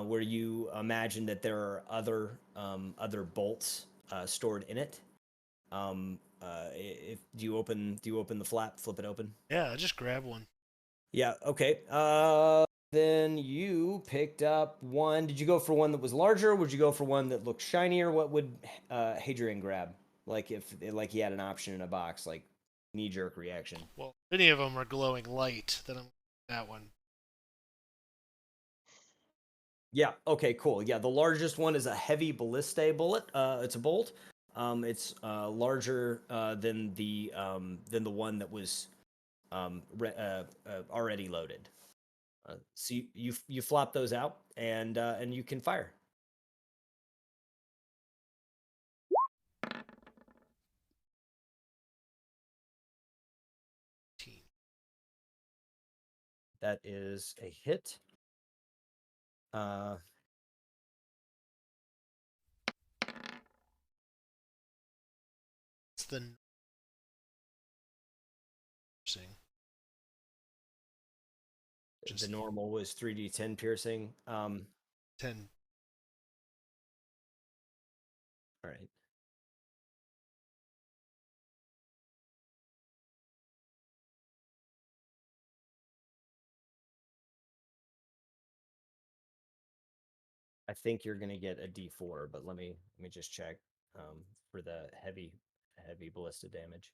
where you imagine that there are other bolts stored in it. If do you open the flap, flip it open? Yeah, I just grab one. Yeah. Okay. Then you picked up one. Did you go for one that was larger? Or would you go for one that looked shinier? What would Hadrian grab? Like if like he had an option in a box, like knee jerk reaction. Well, any of them are glowing light. Then I'm that one. Yeah. Okay. Cool. Yeah. The largest one is a heavy ballistae bullet. It's a bolt. It's larger than the one that was already loaded. So you flop those out and you can fire. That is a hit. It's the piercing. The normal was 3d10 piercing. 10. All right. I think you're gonna get a D4, but let me just check for the heavy ballista damage.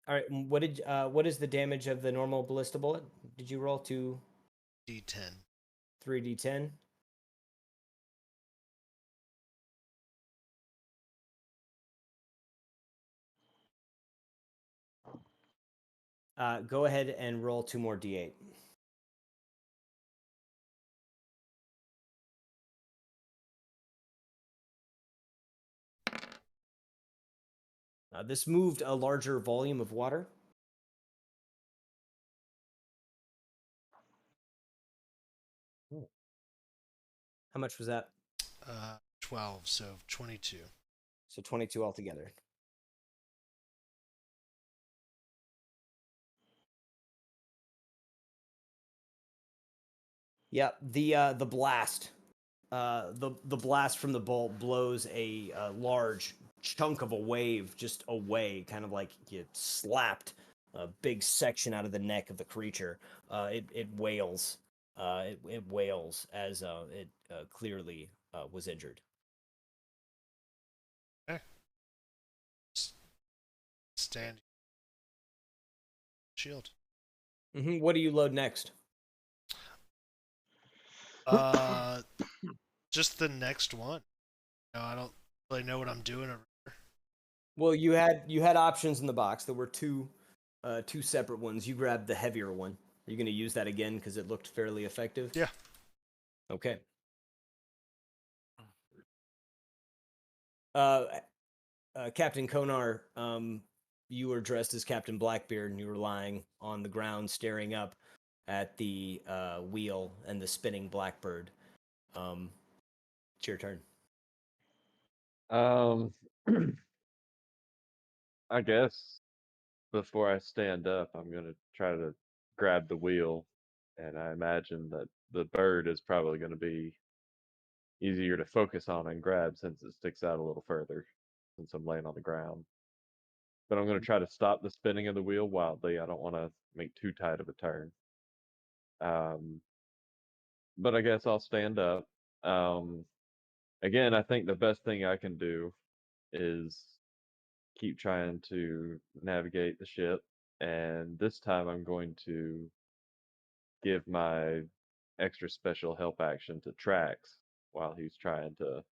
All right. What is the damage of the normal ballista bullet? Did you roll D10. 3d10? Go ahead and roll 2 more d8. This moved a larger volume of water. How much was that? 12, so 22. So 22 altogether. Yeah, the blast, the blast from the bolt blows a large chunk of a wave just away, kind of like you slapped a big section out of the neck of the creature. It wails. It wails as it clearly was injured. Okay. Stand. Shield. What do you load next? Just the next one. No, I don't really know what I'm doing. Well, you had options in the box. There were two separate ones. You grabbed the heavier one. Are you going to use that again because it looked fairly effective? Yeah. Okay. Captain Konar, you were dressed as Captain Blackbeard, and you were lying on the ground, staring up at the wheel and the spinning blackbird. It's your turn. I guess before I stand up, I'm gonna try to grab the wheel, and I imagine that the bird is probably gonna be easier to focus on and grab since it sticks out a little further since I'm laying on the ground. But I'm gonna try to stop the spinning of the wheel wildly. I don't want to make too tight of a turn. Um, but I guess I'll stand up. Um, again, I think the best thing I can do is keep trying to navigate the ship, and this time I'm going to give my extra special help action to Trax while he's trying to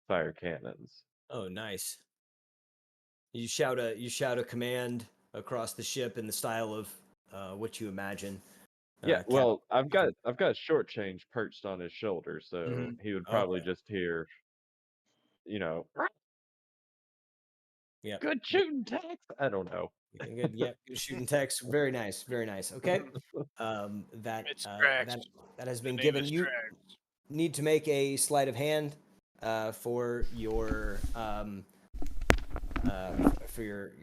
fire cannons. Oh, nice. You shout a command across the ship in the style of what you imagine Yeah, well, I've got short change perched on his shoulder, so Mhm. he would probably Okay. just hear, you know, Yep. good shooting, Tex. I don't know. Good. Yep. Good shooting text. Very nice. Very nice. Okay. It's That Drax. that has The been name given. is You Drax. need to make a sleight of hand for your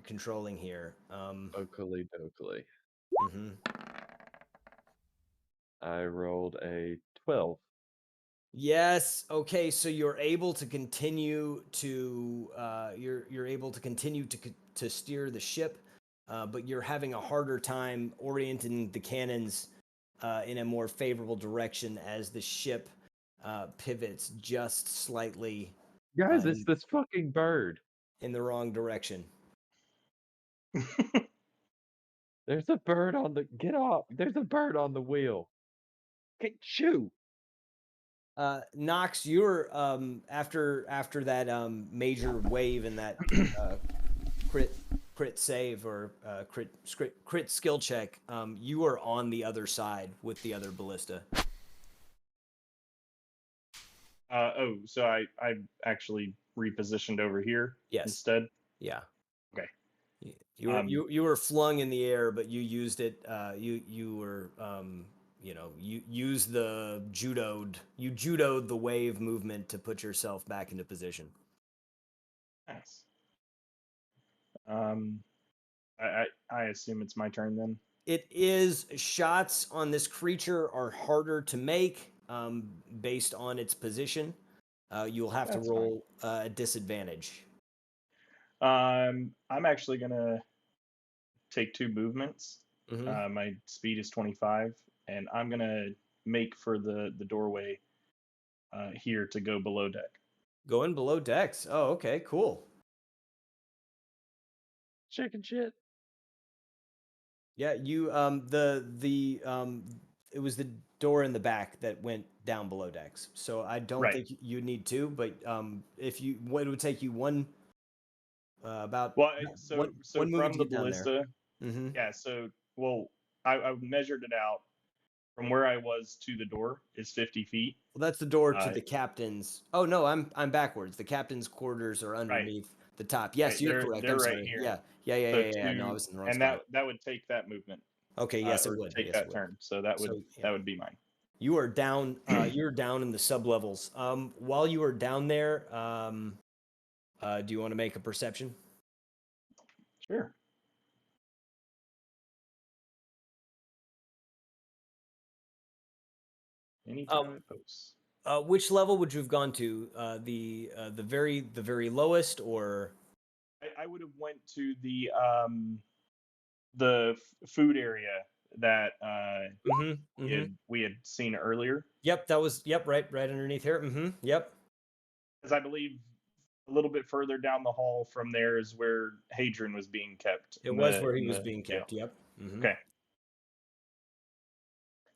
controlling here. Oakley dokley. Mhm. I rolled a 12. Yes. Okay. So you're able to continue to you're able to continue to steer the ship, but you're having a harder time orienting the cannons in a more favorable direction as the ship pivots just slightly Guys, it's in, this fucking bird. in the wrong direction. There's a bird on the get off. There's a bird on the wheel. Shoo. Knox, you're after that major wave and that crit save or crit skill check. You are on the other side with the other ballista. So I actually repositioned over here Yes. instead. Yeah. Okay. You were flung in the air, but you used it. You were you used the judoed the wave movement to put yourself back into position. Nice. I assume it's my turn then. It is. Shots on this creature are harder to make based on its position. You'll have to That's roll a disadvantage. I'm actually gonna take 2 movements. Mhm. My speed is 25, and I'm gonna make for the doorway here to go below deck. Going below decks. Oh, okay, cool. Chicken shit. Yeah, you it was the door in the back that went down below decks. So I don't Right. think you need to, but if you what it would take you one about Well, one so movement from to the get down there. ballista, Mm-hmm. yeah. So I measured it out from where I was to the door is 50 feet. Well, that's the door to Uh, the captain's. Oh no, I'm backwards. The captain's quarters are right. underneath the top. Yes, Right. you're correct. They're I'm right sorry. here. Yeah. No, I was in the wrong And spot. that would take that movement. Okay, yes, it Or would. take Yes, it that would. turn. So that So would be mine. you are down. You're down in the sublevels. While you are down there, do you want to make a perception? Sure. Anytime it posts. Which level would you have gone to? The very lowest, or I would have went to the food area that we had seen earlier. Yep, that was right underneath here. Yep. Because I believe a little bit further down the hall from there is where Hadrian was being kept. It was where he was being kept. jail. Yep. Okay.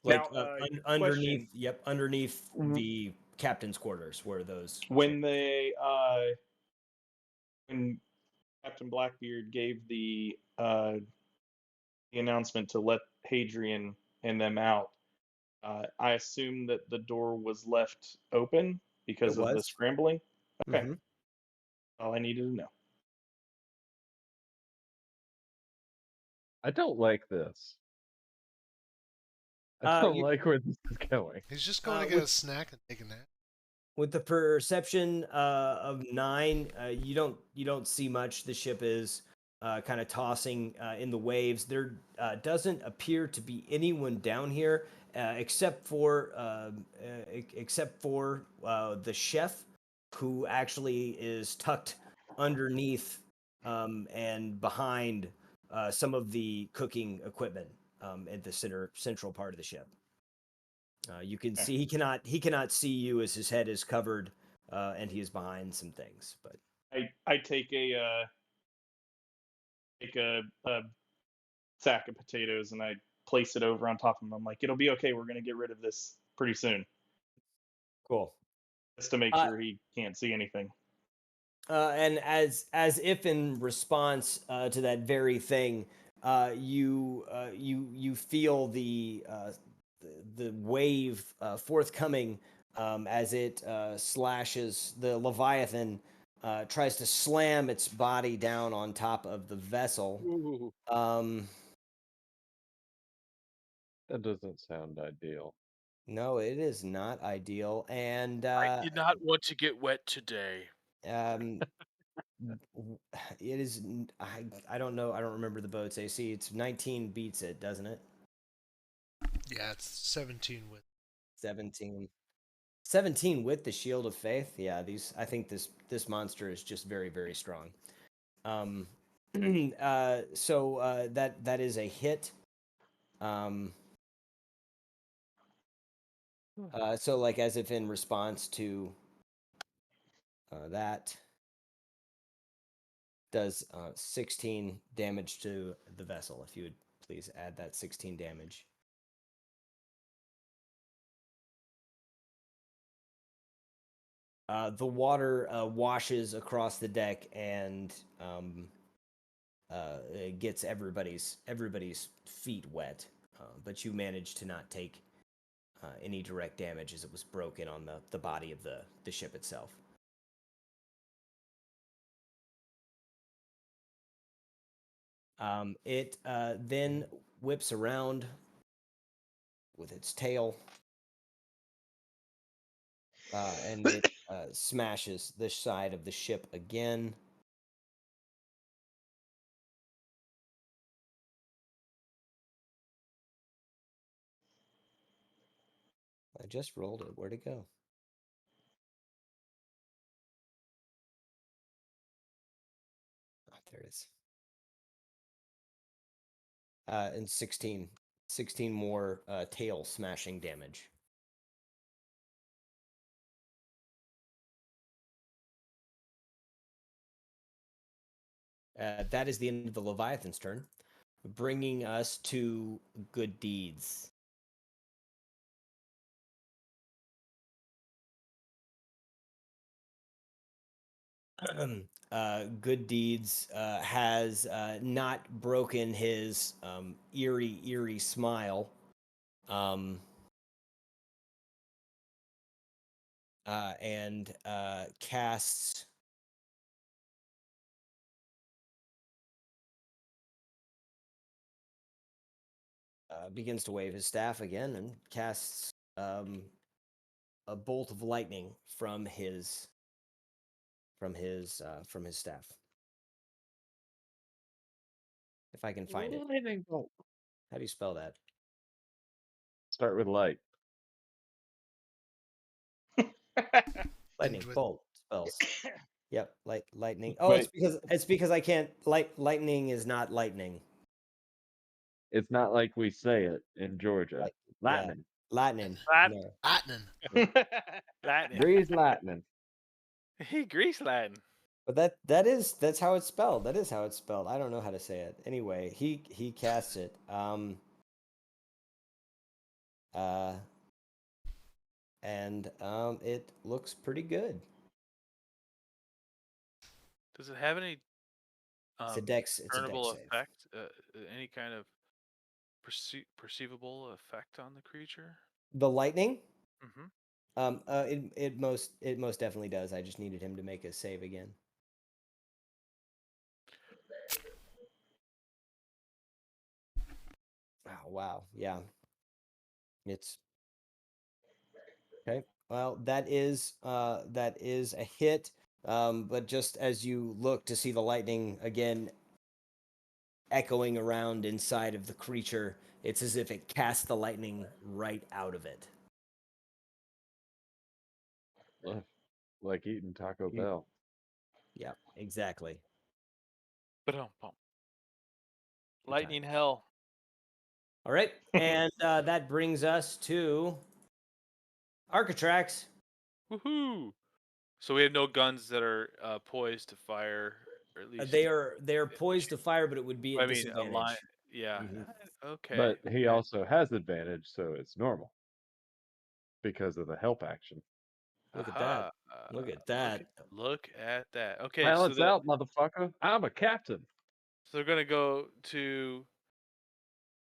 Like Now, underneath. question. Yep, underneath the captain's quarters were those. When when Captain Blackbeard gave the announcement to let Hadrian and them out, I assume that the door was left open because It of the was. scrambling. Okay, Mhm. all I needed to know. I don't like this. I don't You, like where this is going. He's just going to get with- a snack and take a nap. With the perception of 9, you don't see much. The ship is kind of tossing in the waves. There doesn't appear to be anyone down here except for the chef, who actually is tucked underneath and behind some of the cooking equipment at the central part of the ship. You can Okay. see he cannot see you as his head is covered and he is behind some things. But I take a sack of potatoes and I place it over on top of him. I'm like, it'll be okay. We're gonna get rid of this pretty soon, cool. just to make sure he can't see anything. And as if in response to that very thing, you feel the the wave forthcoming as it slashes the Leviathan, tries to slam its body down on top of the vessel. Ooh. That doesn't sound ideal. No, it is not ideal, and I did not want to get wet today. um, it is. I don't know. I don't remember the boat's AC. It's 19 beats it, doesn't it? Yeah, it's 17 with. 17. 17 with the Shield of Faith. Yeah, these. I think this monster is just very, very strong. So that is a hit. So like as if in response to that does 16 damage to the vessel. If you would please add that 16 damage. The water washes across the deck and it gets everybody's feet wet, but you manage to not take any direct damage as it was broken on the body of the ship itself. It then whips around with its tail, and it smashes the side of the ship again. I just rolled it. Where'd it go? Oh, there it is. And 16 more tail smashing damage. That is the end of the Leviathan's turn, bringing us to good deeds. Good deeds has not broken his eerie smile. And casts begins to wave his staff again and casts a bolt of lightning from his staff. If I can find it. Lightning bolt. How do you spell that? Start with light. Lightning with- bolt spells. Yep, lightning. Oh, Wait. it's because I can't lightning is not lightning. It's not like we say it in Georgia. Like, Lightning. Lightning. Lightning. No. Atnan. Lightning. Grease lightning. He grease lightning. But that's how it's spelled. That is how it's spelled. I don't know how to say it. Anyway, he casts it. And it looks pretty good. Does it have any It's a dex discernible save. effect? Any kind of perceivable effect on the creature? The lightning? Mm-hmm. It most definitely does. I just needed him to make a save again. Oh, wow. Yeah. It's okay. Well, that is a hit. But just as you look to see the lightning again echoing around inside of the creature, it's as if it cast the lightning right out of it. Like eating Taco You- Bell. Yeah, exactly. But lightning hell. All right, and that brings us to Architrax. Woohoo! So we have no guns that are poised to fire, or at least They are poised to fire, but it would be at I mean, a disadvantage. line. Yeah. Mhm. Okay. But he okay. also has advantage, so it's normal. Because of the help action. Look at that. Aha, Look at that. Look at that. Okay, Well, so it's out, motherfucker. I'm a captain. so they're gonna go to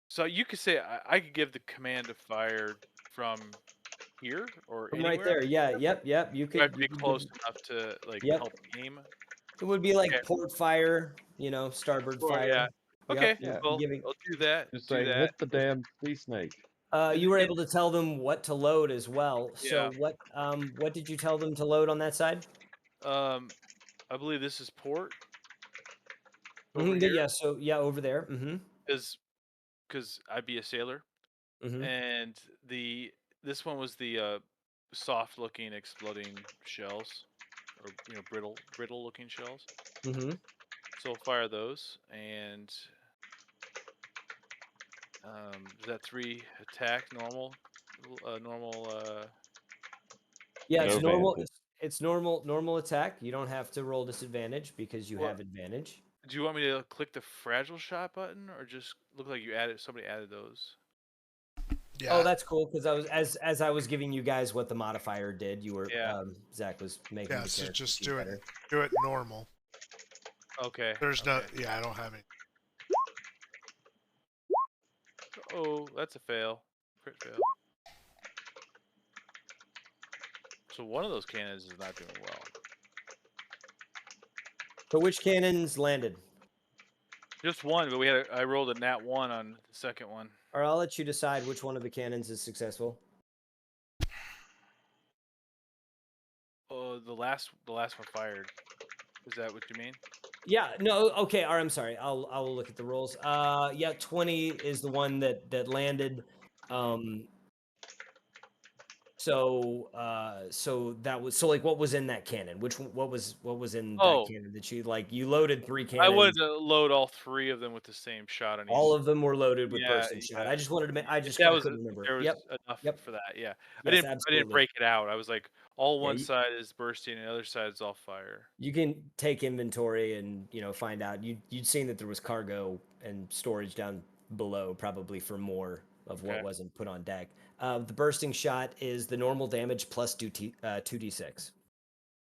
So you could say I could give the command to fire from here or From right anywhere. there. Yeah. Yep. You Do I have could. to You be could close give. enough to like Yep. help aim? It would be Okay. like port fire. Starboard Or yeah. fire. Yep. Okay. You'd Yeah. be Well, giving. I'll do that. Just Do say that. hit the damn sea snake. You were able to tell them what to load as well. So Yeah. what did you tell them to load on that side? I believe this is port over Mhm, here yeah. So yeah, over there. because I'd be a sailor, Mm-hmm. and this one was the soft looking exploding shells, or brittle looking shells. Mm-hmm. So I'll fire those, and is that 3 attack normal? Normal. Yeah, No it's damage? normal. vantage. It's normal attack. You don't have to roll disadvantage because you What? have advantage. Do you want me to click the fragile shot button, or just look like somebody added those? Yeah. Oh, that's cool because I was as I was giving you guys what the modifier did. You were Yeah. Zach was making Yeah. the So character just sheet better. do it normal. Okay. There's no. okay. Yeah, I don't have any. Oh, that's a fail. Crit fail. So one of those cannons is not doing well. So which cannons landed? Just one, but I rolled a nat 1 on the second one. Or I'll let you decide which one of the cannons is successful. Oh, the last one fired. Is that what you mean? Yeah. No. Okay. Or I'm sorry. I will look at the rolls. Yeah. 20 is the one that landed. So that was like what was in that cannon? What was in that Oh, cannon that you loaded 3 I wanted cannons? to load all 3 of them with the same shot on each. All of them were loaded with Yeah, bursting shot. yeah. I just wanted to make. If that I was couldn't remember. there was Yep. enough Yep. for that. Yeah, Yes. I didn't Absolutely. break it out. I was like, all Yeah, one side is bursting and the other side is all fire. You can take inventory and find out. You'd seen that there was cargo and storage down below, probably for more of what Okay. wasn't put on deck. The bursting shot is the normal damage plus 2d6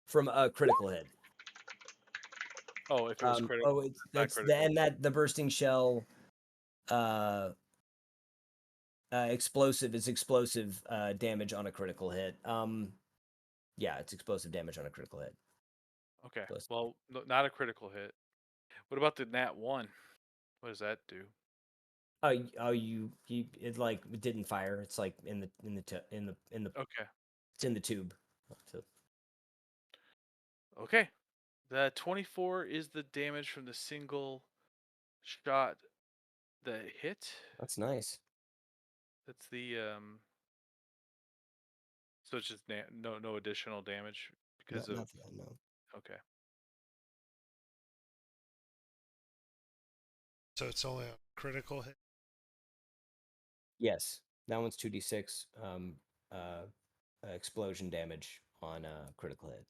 from a critical hit. Oh, if it was critical, It's not critical. and that the bursting shell explosive is explosive damage on a critical hit. Yeah, it's explosive damage on a critical hit. Okay. Close. Well, not a critical hit. What about the nat 1? What does that do? It didn't fire. It's like in the Okay. it's in the tube. So Okay. The 24 is the damage from the single shot that hit. that's nice. That's the So it's just no additional damage because of. Nothing. No. Okay. So it's only a critical hit. Yes, that one's 2d6 explosion damage on a critical hit.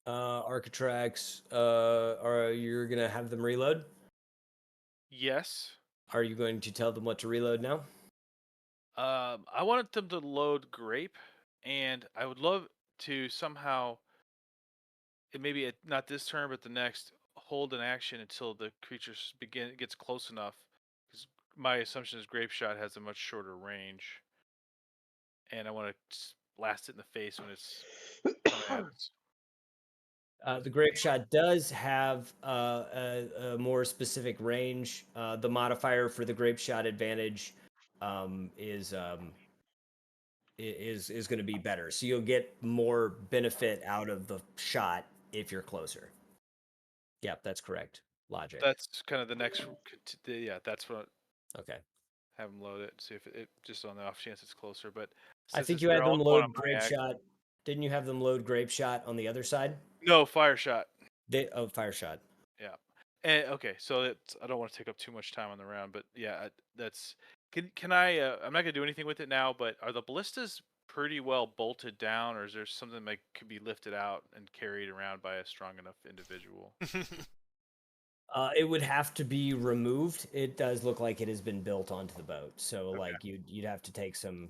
Architrax, are you're gonna have them reload? Yes. Are you going to tell them what to reload now? I wanted them to load grape, and I would love to somehow, maybe not this turn, but the next, hold an action until the creature gets close enough. Because my assumption is grape shot has a much shorter range, and I want to blast it in the face when it's coming at us. The grape shot does have a more specific range. The modifier for the grape shot advantage is going to be better. So you'll get more benefit out of the shot if you're closer. Yep, that's correct. Logic. That's kind of the next. Yeah, that's what. Okay. Have them load it. See if it just on the off chance it's closer. But I since think it's you they're had them also one load of my grape shot. Didn't you have them load grape shot on the other side? No, fire shot. Fire shot. Yeah. And okay, so I don't want to take up too much time on the round, but yeah, that's. Can I? I'm not gonna do anything with it now, but are the ballistas pretty well bolted down, or is there something that could be lifted out and carried around by a strong enough individual? It would have to be removed. It does look like it has been built onto the boat, so Okay. like you'd have to take some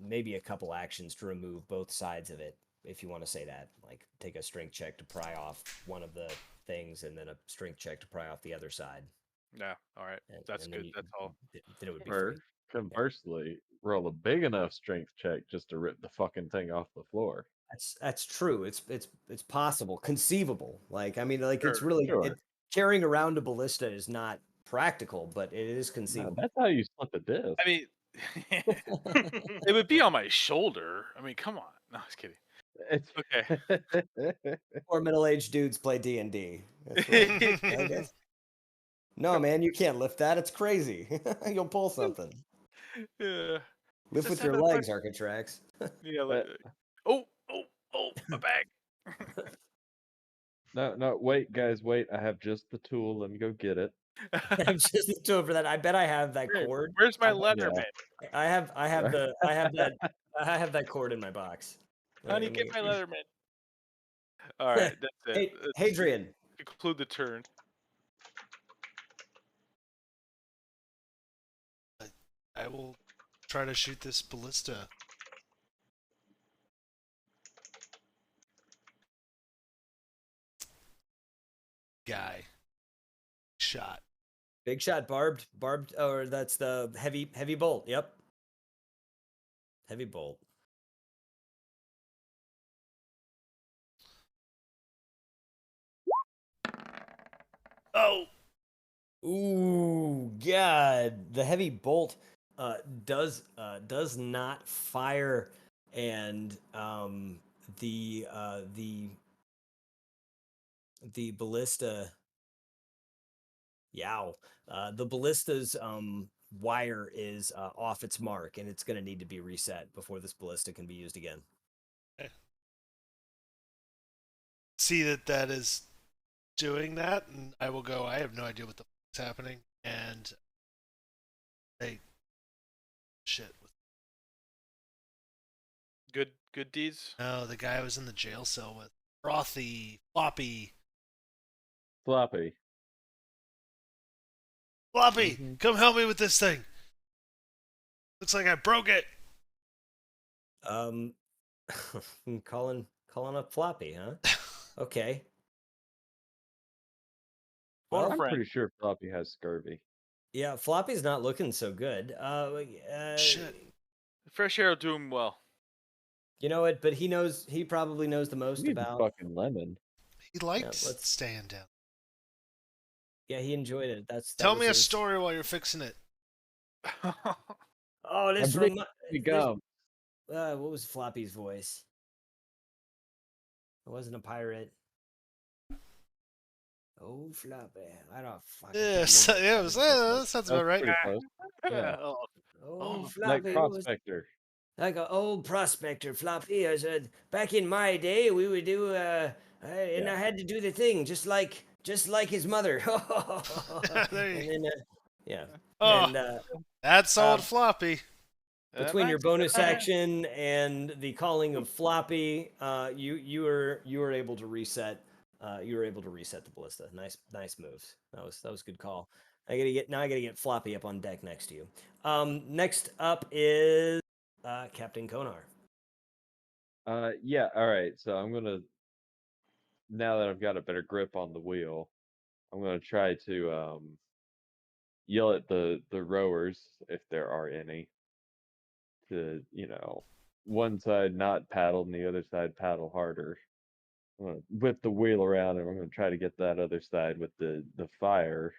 maybe a couple actions to remove both sides of it, if you want to say that. Like take a strength check to pry off one of the things, and then a strength check to pry off the other side. Yeah. All right. That's Then good. That's all. then it would be Or free. conversely, roll a big enough strength check just to rip the fucking thing off the floor. That's true. It's possible, conceivable. Like I mean, like it's Sure, really sure. carrying around a ballista is not practical, but it is No, conceivable. that's how you split the disc. I mean, it would be on my shoulder. I mean, come on. No, I was kidding. It's Okay. Or middle-aged dudes play D&D. That's what I guess. No, man, you can't lift that. It's crazy. You'll pull something. Yeah. Lift Just with your having a fun- legs, Architrax. Yeah. Uh, Oh, my bag. no, wait, guys, wait. I have just the tool. Let me go get it. I'm just too for that. I bet I have that Hey, cord. where's my I, Leatherman? I have I have that cord in my box. Honey, Let get me- my Leatherman. All right, that's it. Hey, Let's Hadrian. conclude the turn. I will try to shoot this ballista. Guy. Shot. Big shot, barbed, or that's the heavy bolt. Yep. Heavy bolt. Oh! Ooh, God! The heavy bolt does not fire, and the ballista. Yow. The ballista's wire is off its mark, and it's going to need to be reset before this ballista can be used again. See that is doing that, and I will go. I have no idea what the fuck's happening, and hey, shit. Good deeds. No, the guy I was in the jail cell with, frothy, floppy, Floppy. Come help me with this thing. Looks like I broke it. Calling up Floppy, huh? Okay. Phone a I'm friend. pretty sure Floppy has scurvy. Yeah, Floppy's not looking so good. Shit. Fresh air will do him well. You know what? But he probably knows the most He needs a about. fucking lemon. He likes let's- staying down. Yeah, he enjoyed it. That Tell was me a his- story while you're fixing it. Oh, this I bring from you gum. what was Floppy's voice? It wasn't a pirate. Oh, Floppy. I don't fucking. Yeah, that sounds about right. Pretty close. Yeah. Oh, Like Floppy. What was- Prospector. like an old prospector, Floppy. I said, back in my day, we would do, and Yeah. I had to do the thing just like his mother. There you- And then, yeah. Oh, And that's old um, floppy. between your bonus action and the calling of Floppy, you were able to reset. You were able to reset the ballista. Nice moves. That was a good call. I gotta get Floppy up on deck next to you. Next up is Captain Konar. Yeah, all right. So I'm gonna, now that I've got a better grip on the wheel, I'm gonna try to yell at the rowers, if there are any, to, one side not paddle and the other side paddle harder. I'm gonna whip the wheel around and I'm gonna try to get that other side with the fire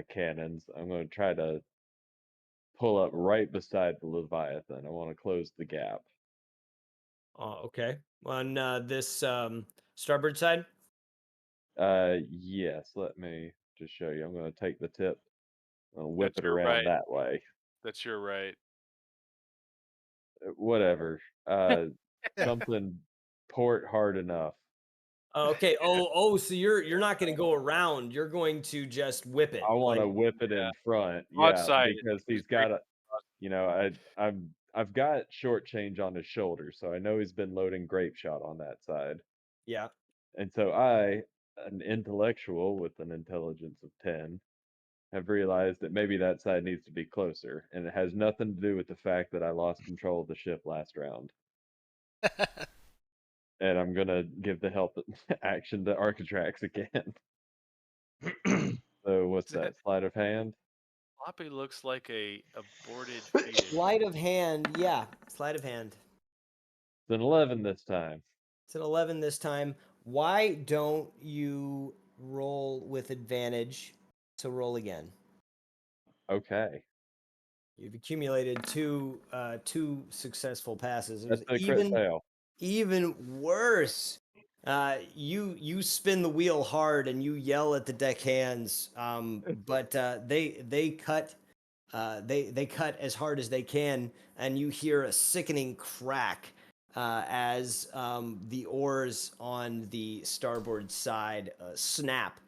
cannons. I'm gonna try to pull up right beside the Leviathan. I want to close the gap. Okay. On this starboard side. Yes. Let me just show you. I'm gonna take the tip. I'll whip That's it your around right. that way. That's your right. Whatever. Something port hard enough. Okay. So you're not going to go around. You're going to just whip it. I want to like- whip it in front. Yeah, Broadside. because he's got a, I've got short change on his shoulder, so I know he's been loading grape shot on that side. Yeah. And so I, an intellectual with an intelligence of 10, have realized that maybe that side needs to be closer, and it has nothing to do with the fact that I lost control of the ship last round. And I'm gonna give the help action to Architrax again. So what's that? Sleight of hand? Floppy looks like a aborted fetus. Sleight of hand, yeah, sleight of hand. It's an 11 this time. It's an 11 this time. Why don't you roll with advantage? So roll again. Okay. You've accumulated two successful passes. It was That's a crit fail. even worse. You spin the wheel hard and you yell at the deckhands, but they cut they cut as hard as they can, and you hear a sickening crack as the oars on the starboard side snap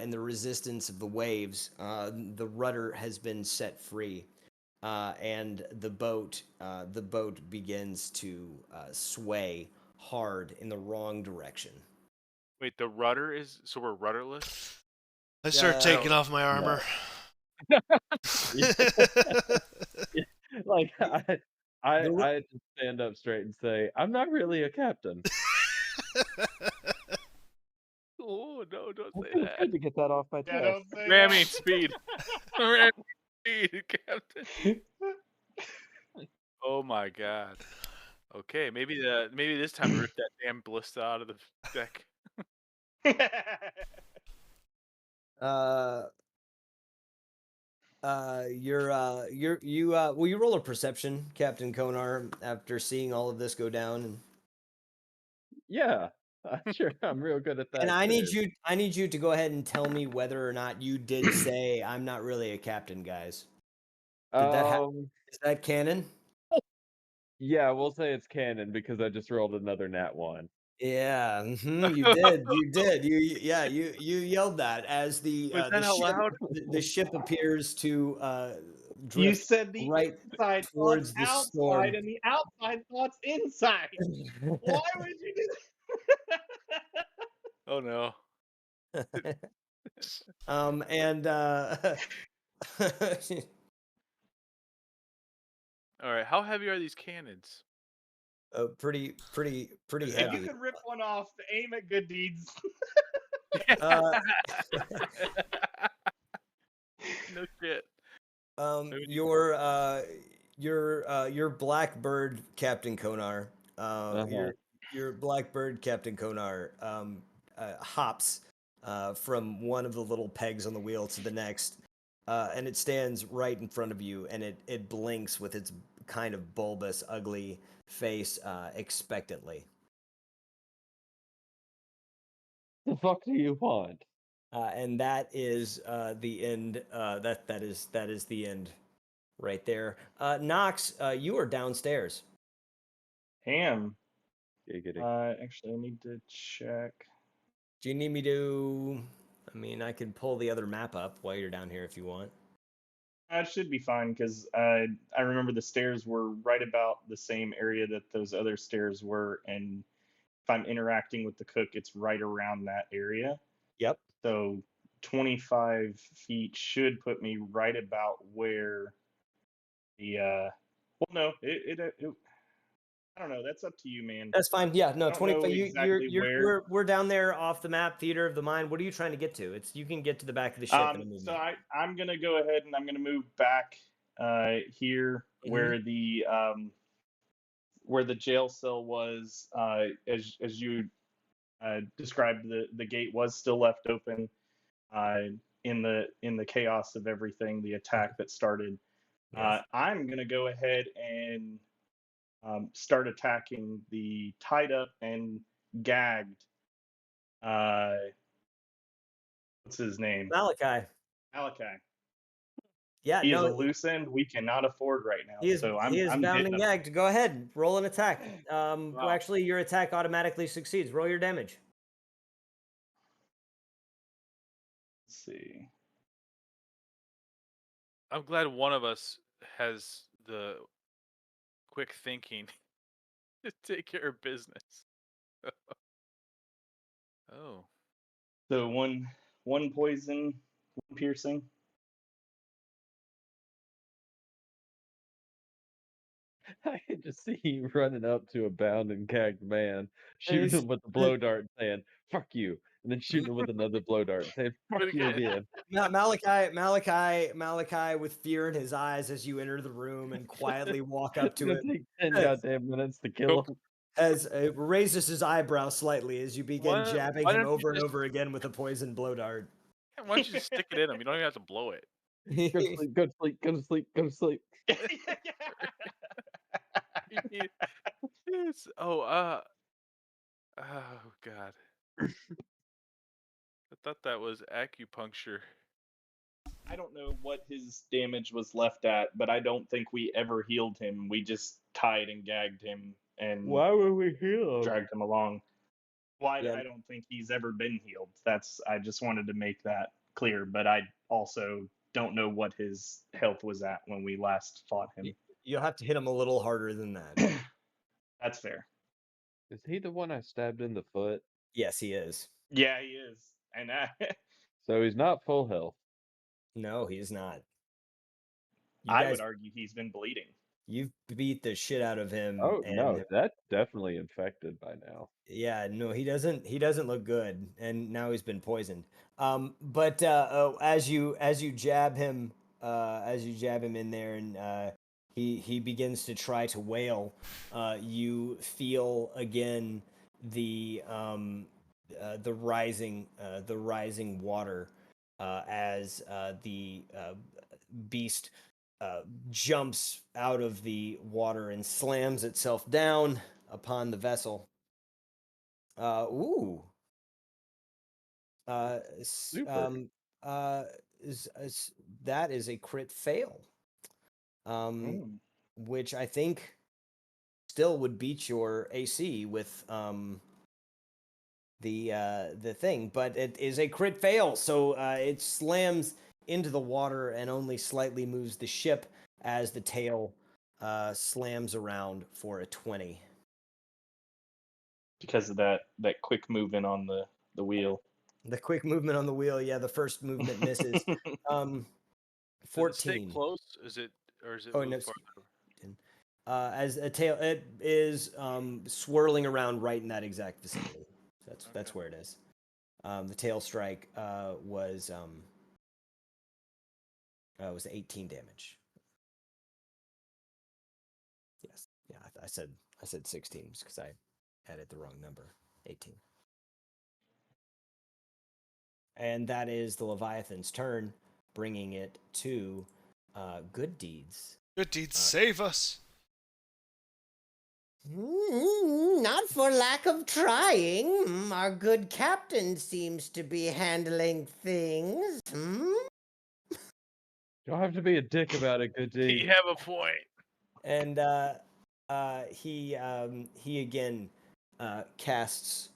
in the resistance of the waves. The rudder has been set free. And the boat begins to sway hard in the wrong direction. Wait, the rudder is so we're rudderless? I start taking off my armor. Like I just stand up straight and say, I'm not really a captain. Oh no, don't say It's that. good to get that off my Yeah, chest. don't say Ramming that. speed. Ramming speed, Captain. Oh my god. Okay, maybe this time we rip that damn ballista out of the deck. Will you roll a perception, Captain Konar, after seeing all of this go down? And Yeah. Sure, I'm real good at that. and I too. need you to go ahead and tell me whether or not you did say I'm not really a captain, guys. Did that happen? Is that canon? Yeah, we'll say it's canon because I just rolled another nat 1. Yeah, you did. You yelled that as the Was that out loud? the ship appears to You drift said the right inside towards thoughts the outside storm. and the outside thoughts inside. Why would you do that? Oh no. And All right, how heavy are these cannons? pretty If you heavy. could rip one off, aim at good deeds. Uh, No shit. your Blackbird, Captain Konar. Your Blackbird, Captain Konar, hops from one of the little pegs on the wheel to the next, and it stands right in front of you, and it blinks with its kind of bulbous, ugly face expectantly. The fuck do you want? And that is the end. That is the end, right there. Knox, you are downstairs. Ham. Giggity. Actually, I need to check. Do you need me to? I mean, I can pull the other map up while you're down here if you want. It should be fine because I remember the stairs were right about the same area that those other stairs were, and if I'm interacting with the cook, it's right around that area. Yep. So 25 feet should put me right about where the well, no, it I don't know. That's up to you, man. That's fine. Yeah, no, I don't 25. know exactly where. We're down there off the map, Theater of the Mind. What are you trying to get to? You can get to the back of the ship in a movement. So I'm gonna go ahead and I'm gonna move back here where the jail cell was. As you described, the gate was still left open. In the chaos of everything, the attack that started. Yes. I'm gonna go ahead and start attacking the tied up and gagged. What's his name? Malachi. Malachi. Yeah, He is a no, loose end we cannot afford right now. he is So he is I'm bound hitting and him. gagged. Go ahead, roll an attack. Wow. Well, actually, your attack automatically succeeds. Roll your damage. Let's see. I'm glad one of us has the quick thinking to take care of business. Oh. So one poison, one piercing. I can just see you running up to a bound and gagged man, shooting him with a blow dart, saying "fuck you," and then shooting him with another blow dart, saying "fuck But you again- again." Malachi, with fear in his eyes as you enter the room and quietly walk up It's to gonna it, take 10 Yes. goddamn minutes to kill him. as raises his eyebrow slightly as you begin Why- jabbing why him don't you over and just- over again with a poison blow dart. Why don't you just stick it in him? You don't even have to blow it. Go to sleep. Go to sleep. Go to sleep. Go to sleep. Yes. Oh, oh God. I thought that was acupuncture. I don't know what his damage was left at, but I don't think we ever healed him. We just tied and gagged him and Why would we heal him? dragged him along. Well, Yeah. I don't think he's ever been healed. I just wanted to make that clear, but I also don't know what his health was at when we last fought him. You'll have to hit him a little harder than that. That's fair. Is he the one I stabbed in the foot? Yes, he is. Yeah, he is. And So he's not full health. No, he's not. You I guys, would argue he's been bleeding. you've beat the shit out of him. Oh and no, that's definitely infected by now. Yeah, no, he doesn't look good, and now he's been poisoned. But as you jab him in there, and he begins to try to wail, you feel again the rising water as the beast jumps out of the water and slams itself down upon the vessel. Ooh. Super. That is a crit fail. Which I think still would beat your AC with the thing, but it is a crit fail, so it slams into the water and only slightly moves the ship as the tail slams around for a 20. Because of that quick movement on the wheel. The quick movement on the wheel, yeah, the first movement misses. Does it stay 14. close? Is it Oh, move no, farther? as a tail, it is swirling around right in that exact vicinity. That's Okay. where it is. The tail strike was 18 damage. Yes, yeah, I said 16 just because I added the wrong number. 18. And that is the Leviathan's turn, bringing it to Good Deeds. Good deeds save us. Not for lack of trying. Our good captain seems to be handling things. Don't have to be a dick about it, good You deed. have a point. And he again casts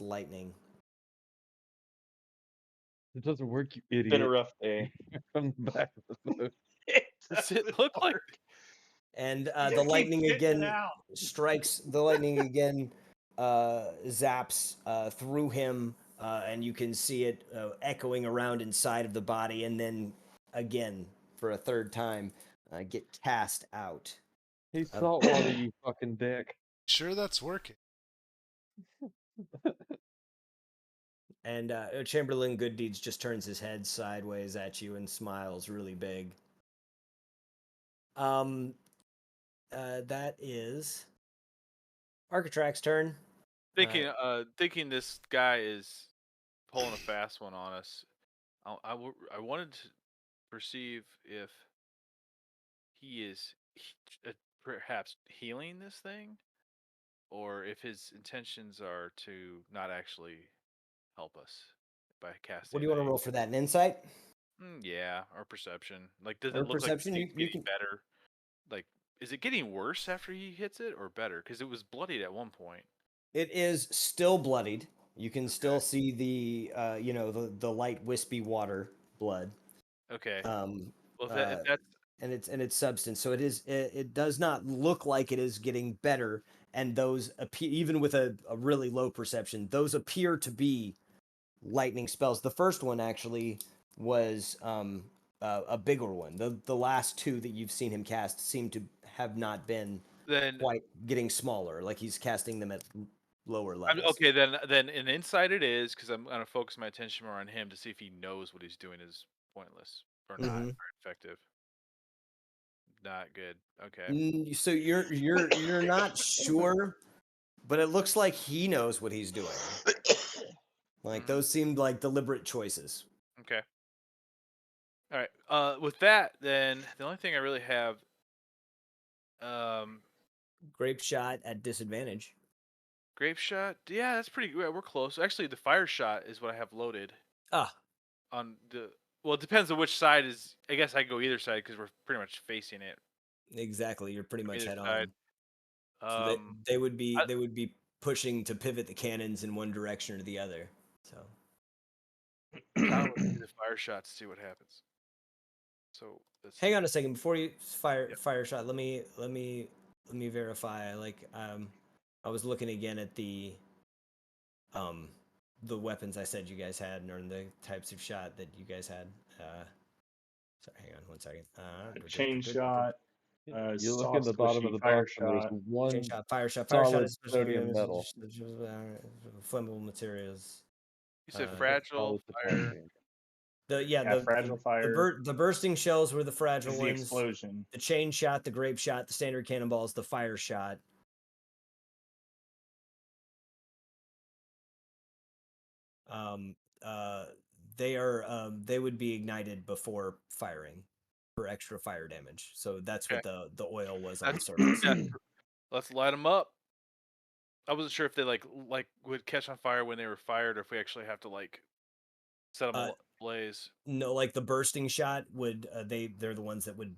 lightning. It doesn't work, you It's been a idiot. rough day. From the back of the boat. Does it look like? And You the keep lightning getting again it out. strikes. The lightning again zaps through him, and you can see it echoing around inside of the body, and then again for a third time get cast out. He's saltwater, you fucking dick. Sure, that's working. And Chamberlain Gooddeeds just turns his head sideways at you and smiles really big. That is Architrax's turn. Thinking this guy is pulling a fast one on us. I wanted to perceive if he is perhaps healing this thing, or if his intentions are to not actually help us by casting. What do you want to roll for that? An insight? Yeah, or perception. Like, does Or it look perception, like you it's getting can- better? Like, is it getting worse after he hits it, or better? Because it was bloodied at one point. It is still bloodied. You can still see the the light wispy water blood. Okay. Well, Well, if that's and its substance. So it does not look like it is getting better. And those appear, even with a really low perception, those appear to be lightning spells. The first one actually was a bigger one. The last two that you've seen him cast seem to have not been Then quite getting smaller. Like he's casting them at lower levels. okay, then an insight it is because I'm gonna focus my attention more on him to see if he knows what he's doing is pointless or not Mhm. or effective. Not good. Okay. So you're not sure, but it looks like he knows what he's doing. Like Mhm. those seemed like deliberate choices. Okay. All right. With that, then the only thing I really have, um, Grape shot at disadvantage. grape shot. Yeah, that's pretty good. We're close. Actually, the fire shot is what I have loaded Ah, on the. Well, it depends on which side is. I guess I can go either side because we're pretty much facing it. exactly. You're pretty much Either head side. on. So Um, they would be pushing to pivot the cannons in one direction or the other. So kind of want to do the fire shot to see what happens. So let's hang see. on a second before you Yep. fire shot. Let me verify. Like I was looking again at um the weapons I said you guys had and the types of shot that you guys had. Sorry, hang on one second. Chain shot, You look in soft the bottom of squishy the fire box and there's shot. Chain one shot, fire shot. Fire shot solid is special sodium metal. flammable materials. You said Uh, fragile Solid fire. potassium. Yeah, fragile fire the bursting shells were the fragile is the ones. explosion. The chain shot, the grape shot, the standard cannonballs, the fire shot. Um, uh, they would be ignited before firing for extra fire damage. So that's Okay. what the oil was on the That's surface. yeah. Let's light them up. I wasn't sure if they like would catch on fire when they were fired, or if we actually have to like set them Uh, ablaze. No, like the bursting shot would they're the ones that would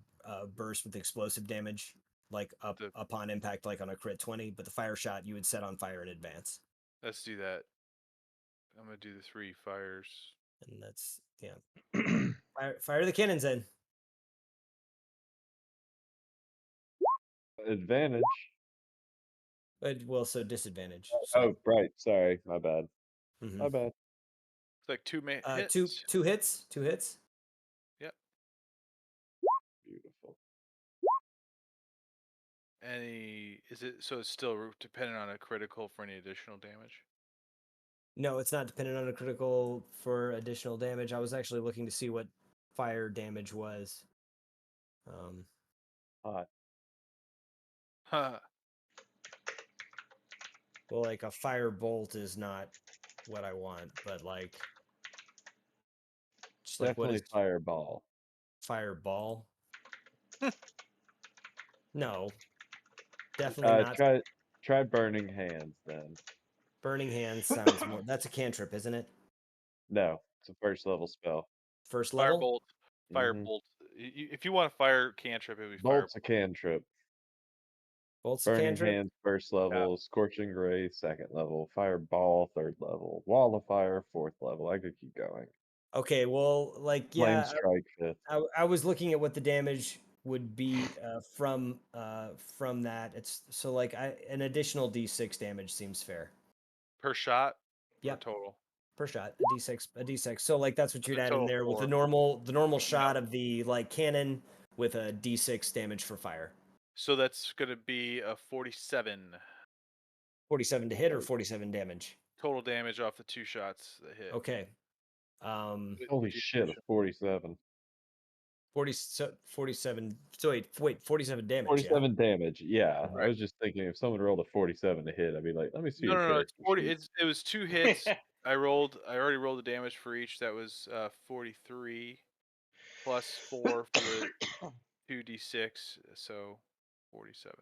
burst with explosive damage, like The, upon impact, like on a crit 20. But the fire shot you would set on fire in advance, let's do that. I'm gonna do the 3 fires. and that's fire the cannons in. Advantage. Well, so disadvantage. Oh, So right. Sorry. My bad. mhm. My bad. It's like 2 hits. two hits. Yep. Beautiful. Any is it so it's still dependent on a critical for any additional damage? No, it's not dependent on a critical for additional damage. I was actually looking to see what fire damage was. Hot. Huh. Well, like a fire bolt is not what I want, but like just like what Definitely is fireball. fireball? No, definitely not. Try burning hands then. Burning hands sounds more. That's a cantrip, isn't it? No, it's a first level spell. First level. Firebolt. Mm-hmm. Firebolt. If you want a fire cantrip, it would be fire. Bolt's a cantrip. Bolt's a Burning cantrip. hands first Yeah. level. Scorching ray second level. Fireball third level. Wall of fire fourth level. I could keep going. Okay, well, like Flame yeah, strike fifth. I was looking at what the damage would be from that. It's so like an additional d6 damage seems fair. Per shot? Or Yep, total? per shot, a d6. So like that's what That's you'd a add in total there with 4. the normal shot of the like cannon with a d6 damage for fire. So that's gonna be a 47 47 to hit or 47 damage. total damage off the 2 shots that hit. Okay. Holy shit, a 47. 47. So wait, 47 damage. 47 damage. Yeah. I Right. was just thinking if someone rolled a 47 to hit, I'd be like, let me see No, your no, no. It's character 40. sheet. It was 2 hits. I already rolled the damage for each. That was 43 plus 4 for the 2d6, so 47.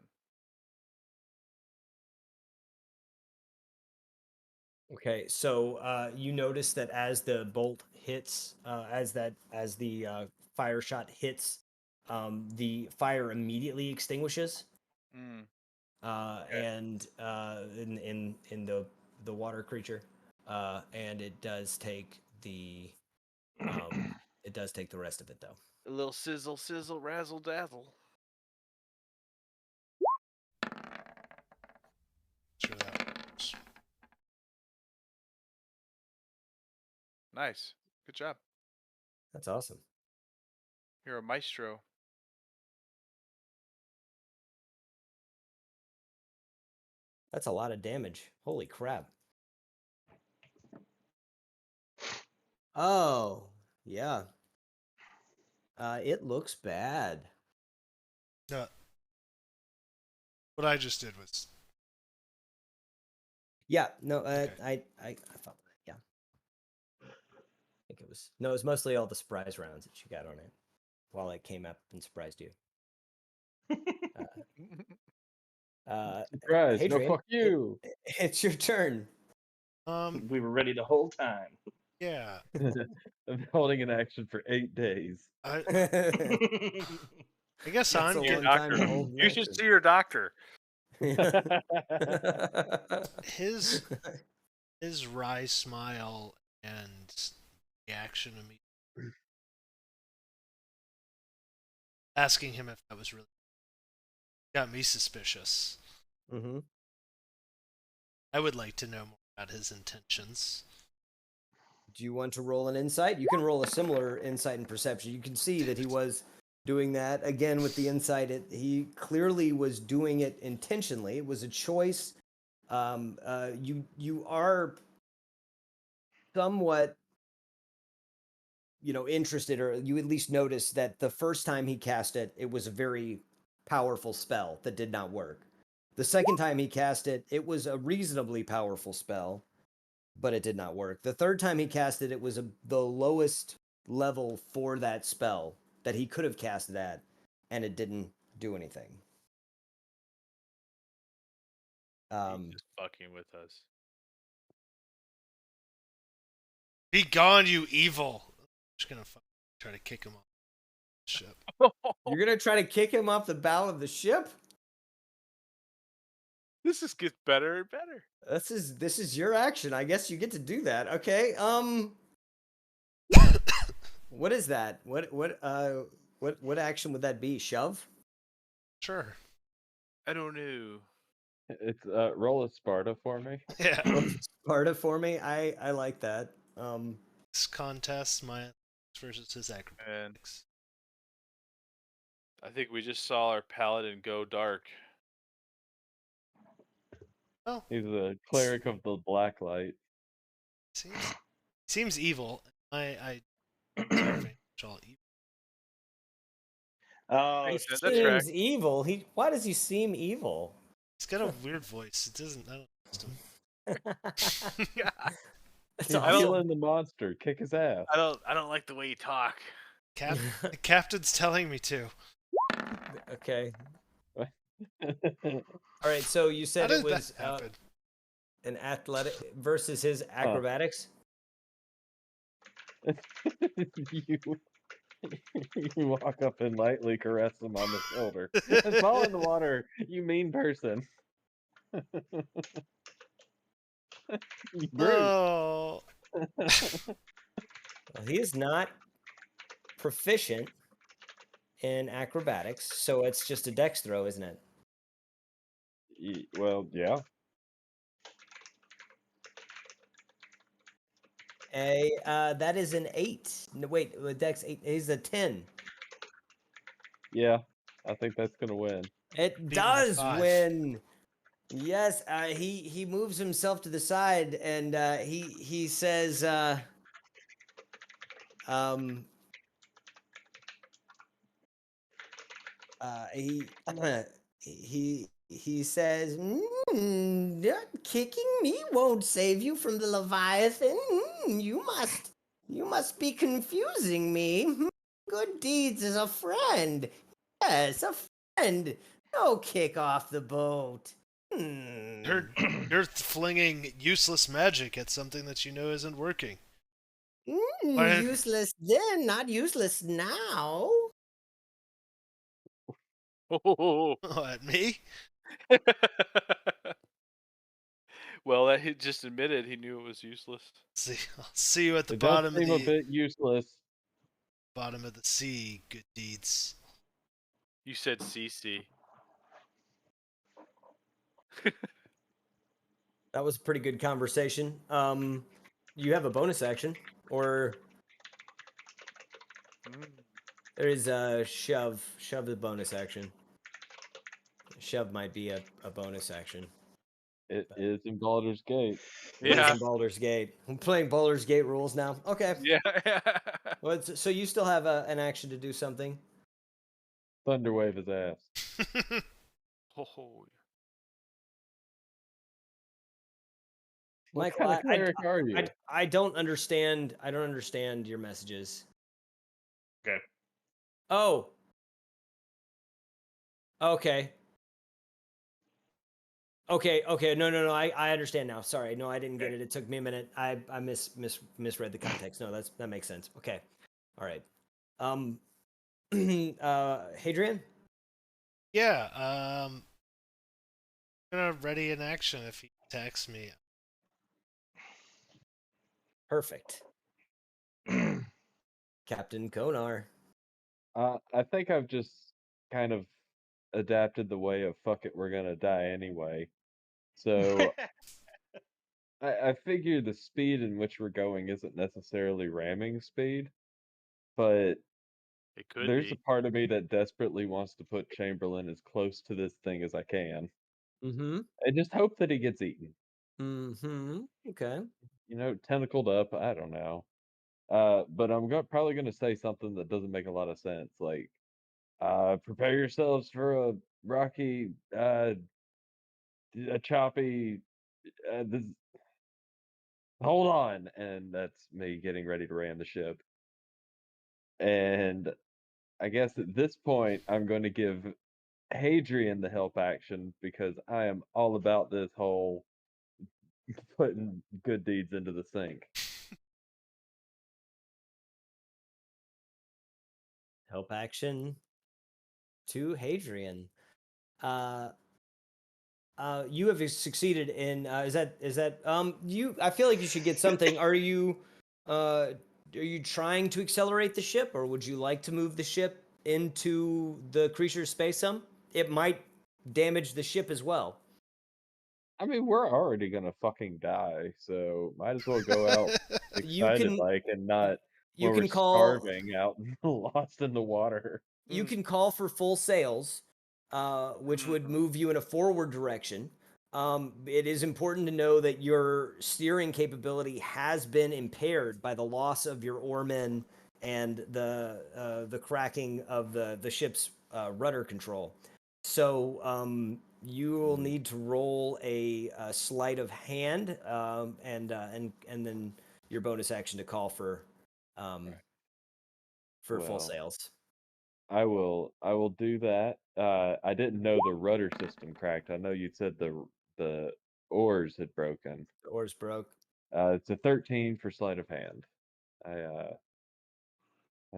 Okay, so you notice that as the bolt hits, as the fire shot hits, the fire immediately extinguishes, Mm. and in the water creature, and it does take the rest of it though. A little sizzle, sizzle, razzle, dazzle. Sure that works. Nice. Good job. That's awesome. You're a maestro. That's a lot of damage. Holy crap. Oh, yeah. It looks bad. No, what I just did was Yeah, no, Okay. I thought that, yeah. I think it was, no, it was mostly all the surprise rounds that you got on it while it came up and surprised you. Surprise! No, Hadrian, fuck you. it's your turn. We were ready the whole time. yeah. I'm holding an action for 8 days. I That's guess a I'm Your long time to doctor. hold an You should action. see your doctor. his wry smile and reaction to me asking him if that was really got me suspicious. Mm-hmm. I would like to know more about his intentions. Do you want to roll an insight? You can roll a similar insight and perception. You can see that he was doing that again with the insight. He clearly was doing it intentionally. It was a choice. You are somewhat, interested, or you at least notice that the first time he cast it, it was a very powerful spell that did not work. The second time he cast it, it was a reasonably powerful spell, but it did not work. The third time he cast it, it was the lowest level for that spell that he could have cast it at, and it didn't do anything. He's just fucking with us. Be gone, you evil! I'm just gonna try to kick him off the ship. You're gonna try to kick him off the bow of the ship? This just gets better and better. This is your action. I guess you get to do that. Okay. What is that? What action would that be? Shove? Sure. I don't know. It's roll a Sparta for me. Yeah. Sparta for me. I like that. This contest, my versus his acrobatics. I think we just saw our paladin go dark. Oh, He's a cleric of the black light. seems evil. I very much all evil. Oh, He that tracks. seems evil. Why does he seem evil? He's got a weird voice. It doesn't. I don't trust him. That's He's awesome. killing the monster. Kick his ass. I don't like the way you talk. The captain's telling me to. Okay. All right. So you How said did it was that happen? an athletic versus his acrobatics. You walk up and lightly caress him on the shoulder. It's fall in the water, you mean person. You brute. Oh, Well, he is not proficient in acrobatics, so it's just a dex throw, isn't it? Well, yeah. That is an 8. No, wait, dex 8 is a 10. Yeah, I think that's gonna win. It Beating the does 5. win. Yes, he moves himself to the side and he says he says, kicking me won't save you from the Leviathan. You must be confusing me. Good deeds is a friend. Yes, a friend. No kick off the boat. you're flinging useless magic at something that you know isn't working. Why- Useless then, not useless now. Oh. Oh, at me? Well, that he just admitted he knew it was useless. I'll see you at the It does bottom of seem a the bit useless. bottom of the sea. Good deeds. You said CC. That was a pretty good conversation. You have a bonus action, or There is a shove. Shove the bonus action. Shove might be a bonus action. It is in Baldur's Gate. It is Yeah. in Baldur's Gate. I'm playing Baldur's Gate rules now. Okay. Yeah. Well, so you still have an action to do something? Thunderwave his ass. Oh, What Michael, kind of cleric are you? I don't understand. I don't understand your messages. Okay. Oh. Okay. Okay. No. I understand now. Sorry. No, I didn't get Okay. it. It took me a minute. I misread the context. No, that makes sense. Okay. All right. Hadrian? Yeah, I'm gonna ready an action if he attacks me. Perfect. Captain Konar. I think I've just kind of adapted the way of fuck it, we're gonna die anyway. So I figure the speed in which we're going isn't necessarily ramming speed, but it could there's a be. part of me that desperately wants to put Chamberlain as close to this thing as I can. Mm-hmm. I just hope that he gets eaten. Mm-hmm. Okay. You know, tentacled up, I don't know. But I'm probably going to say something that doesn't make a lot of sense. Like, prepare yourselves for a rocky, a choppy, this, hold on. And that's me getting ready to ram the ship. And I guess at this point, I'm going to give Hadrian the help action because I am all about this whole putting good deeds into the sink. Help action to Hadrian. You have succeeded in. Is that you? I feel like you should get something. Are you trying to accelerate the ship, or would you like to move the ship into the creature's space some? It might damage the ship as well. I mean, we're already gonna fucking die, so might as well go out You excited can like and not you when we're can call starving out lost in the water. you can call for full sails, which would move you in a forward direction. It is important to know that your steering capability has been impaired by the loss of your oarmen and the cracking of the ship's rudder control. So you will need to roll a sleight of hand, and then your bonus action to call for full Well, sails. I will do that. I didn't know the rudder system cracked. I know you said the oars had broken. The oars broke. It's a 13 for sleight of hand. I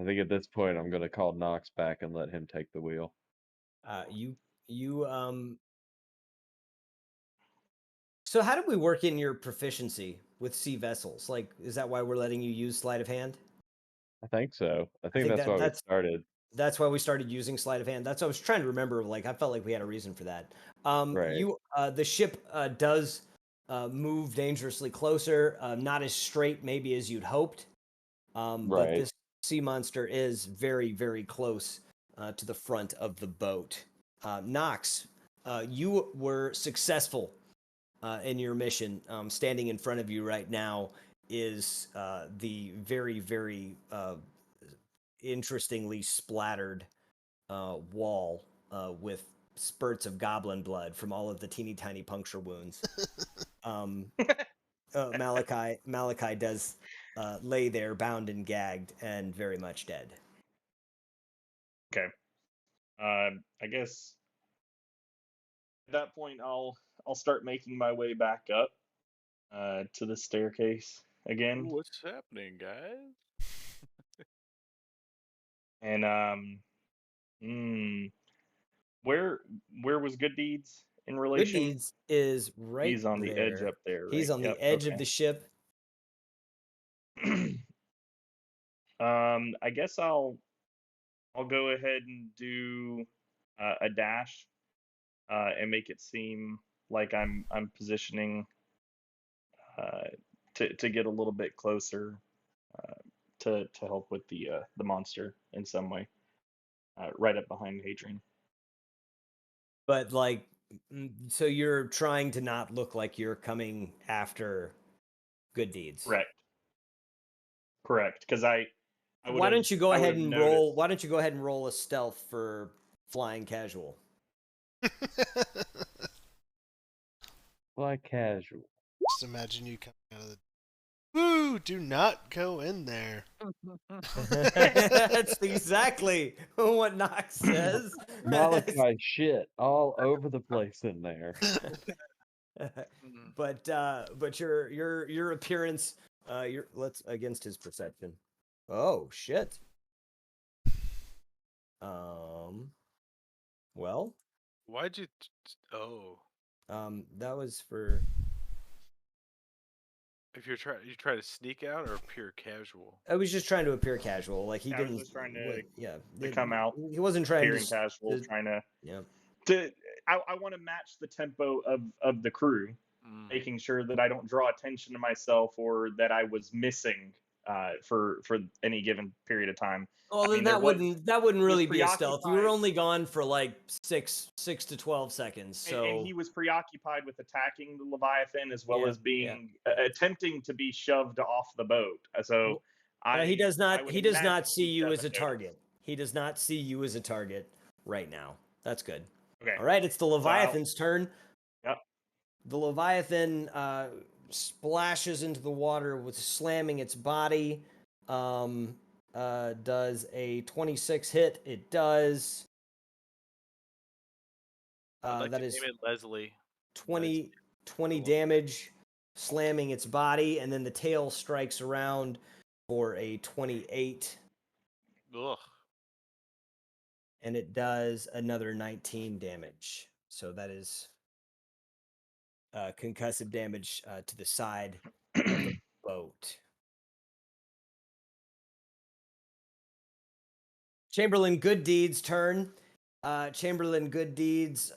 think at this point I'm gonna call Knox back and let him take the wheel. You. So how did we work in your proficiency with sea vessels? Like, is that why we're letting you use sleight of hand? I think so. I I think think that's why we that's started. that's why we started using sleight of hand. That's what I was trying to remember. Like, I felt like we had a reason for that. Right. The ship does move dangerously closer, not as straight maybe as you'd hoped. But Right. this sea monster is very, very close to the front of the boat. Knox, you were successful in your mission. Standing in front of you right now is the very, very interestingly splattered wall with spurts of goblin blood from all of the teeny tiny puncture wounds. Malachi does lay there, bound and gagged, and very much dead. Okay. I guess at that point I'll start making my way back up to the staircase again. What's happening, guys? And hmm, where was Good Deeds in Good relation? Deeds is right He's on the edge there. up there, He's right? on the Yep. edge of Okay. the ship. I guess I'll go ahead and do a dash and make it seem like I'm positioning uh, to get a little bit closer to help with the monster in some way. right up behind Hadrian. But like, so you're trying to not look like you're coming after good deeds. Correct. Because I Why don't you go I ahead would've and noticed. roll? Why don't you go ahead and roll a stealth for flying casual? Like casual. Just imagine you coming out of the. Woo! Do not go in there. That's exactly what Knox says. Malachi shit all over the place in there. But your appearance, let's against his perception. Oh shit. Well, Why'd you? Oh, that was for. if you try to sneak out or pure casual. I was just trying to appear casual, like he I was didn't. just trying to yeah, come out He wasn't trying appearing to. casual, trying to. Yeah. I want to match the tempo of the crew, making sure that I don't draw attention to myself or that I was missing for any given period of time. Well, then that wouldn't really be a stealth. You were only gone for like 6 to 12 seconds. So and he was preoccupied with attacking the Leviathan as well Yeah, as being attempting to be shoved off the boat. So he does I not. would He does imagine not see he you as a doesn't target. He does not see you as a target right now. That's good. Okay. All right, it's the Leviathan's turn. Yep. The Leviathan splashes into the water with slamming its body. Does a 26 hit? It does. I'd like That to is name it Leslie. 20 damage, slamming its body, and then the tail strikes around for a 28, Ugh. and it does another 19 damage. So that is concussive damage to the side of the boat. Chamberlain Good Deeds' turn. Chamberlain Good Deeds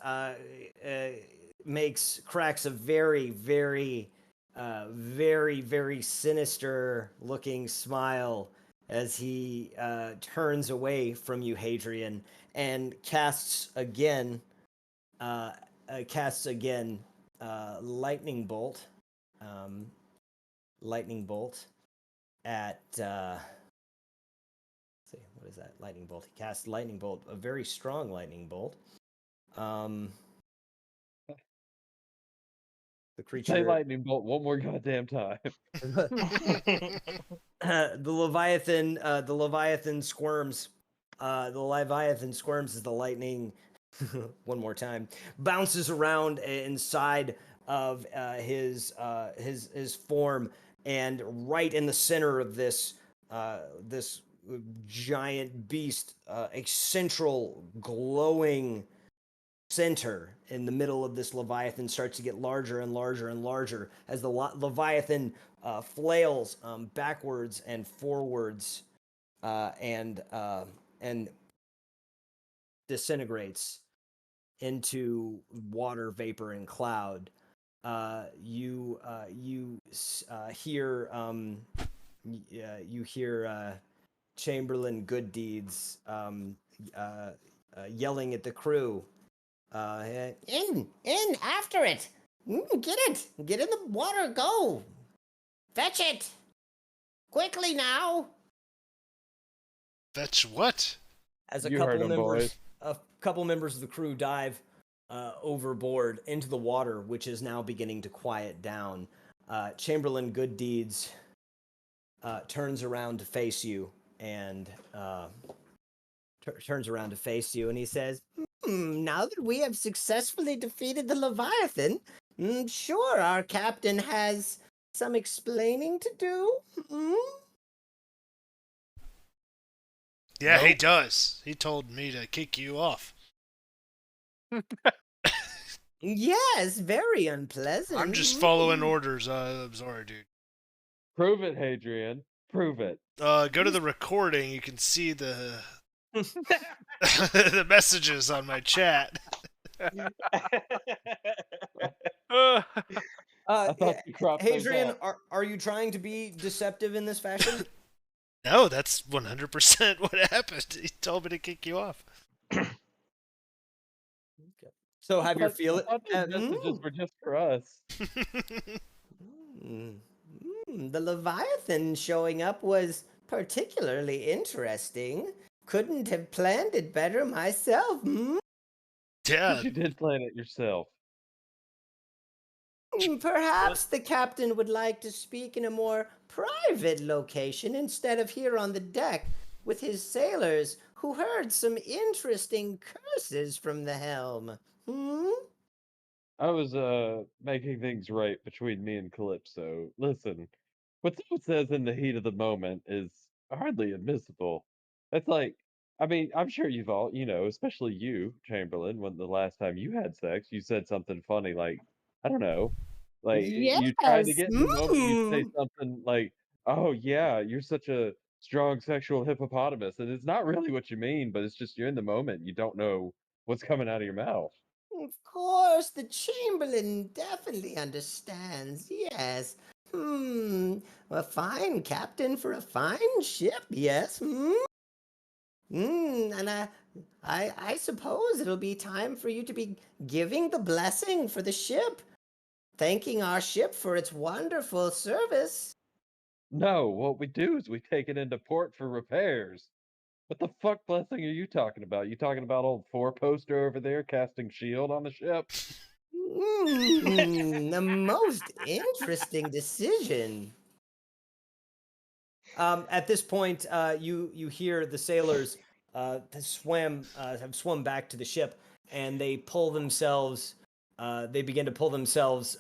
cracks a very, very, very sinister looking smile as he turns away from you, Hadrian, and casts again lightning bolt. Lightning bolt at. See, what is that? Lightning bolt. He casts lightning bolt, a very strong lightning bolt. The creature. Say lightning bolt one more goddamn time. The Leviathan squirms. The Leviathan squirms as the lightning, one more time, bounces around inside of his form, and right in the center of this giant beast, a central glowing center in the middle of this Leviathan starts to get larger and larger and larger as the Leviathan flails backwards and forwards and disintegrates into water, vapor, and cloud. You hear Chamberlain Good Deeds yelling at the crew. In after it. Get in the water. Go, fetch it quickly now. Fetch what? As a You couple heard 'em, members, boys. a couple members of the crew dive overboard into the water, which is now beginning to quiet down. Chamberlain Good Deeds turns around to face you and he says, now that we have successfully defeated the Leviathan, sure, our captain has some explaining to do. Yeah, he Nope. does. He told me to kick you off. Yes, very unpleasant. I'm just following orders. I'm sorry, dude. Prove it, Hadrian. Prove it. Go to the recording. You can see the the messages on my chat. I thought you cropped those Hadrian, off. are you trying to be deceptive in this fashion? No, that's 100% what happened. He told me to kick you off. Okay. So have your feel I thought those messages were just for us. The Leviathan showing up was particularly interesting. Couldn't have planned it better myself. Yeah. You did plan it yourself. Perhaps the captain would like to speak in a more private location instead of here on the deck with his sailors who heard some interesting curses from the helm. I was making things right between me and Calypso. Listen, what someone says in the heat of the moment is hardly admissible. It's like, I mean, I'm sure you've all, especially you, Chamberlain, when the last time you had sex, you said something funny like, I don't know, like you tried to Yes. get in the moment, you'd say something like, "Oh yeah, you're such a strong sexual hippopotamus," and it's not really what you mean, but it's just you're in the moment, you don't know what's coming out of your mouth. Of course, the Chamberlain definitely understands. Yes. A fine captain for a fine ship. Yes. And I suppose it'll be time for you to be giving the blessing for the ship, thanking our ship for its wonderful service. No, what we do is we take it into port for repairs. What the fuck blessing are you talking about? You talking about old four-poster over there casting shield on the ship? A most interesting decision. At this point, you hear the sailors have swum back to the ship, and they pull themselves. They begin to pull themselves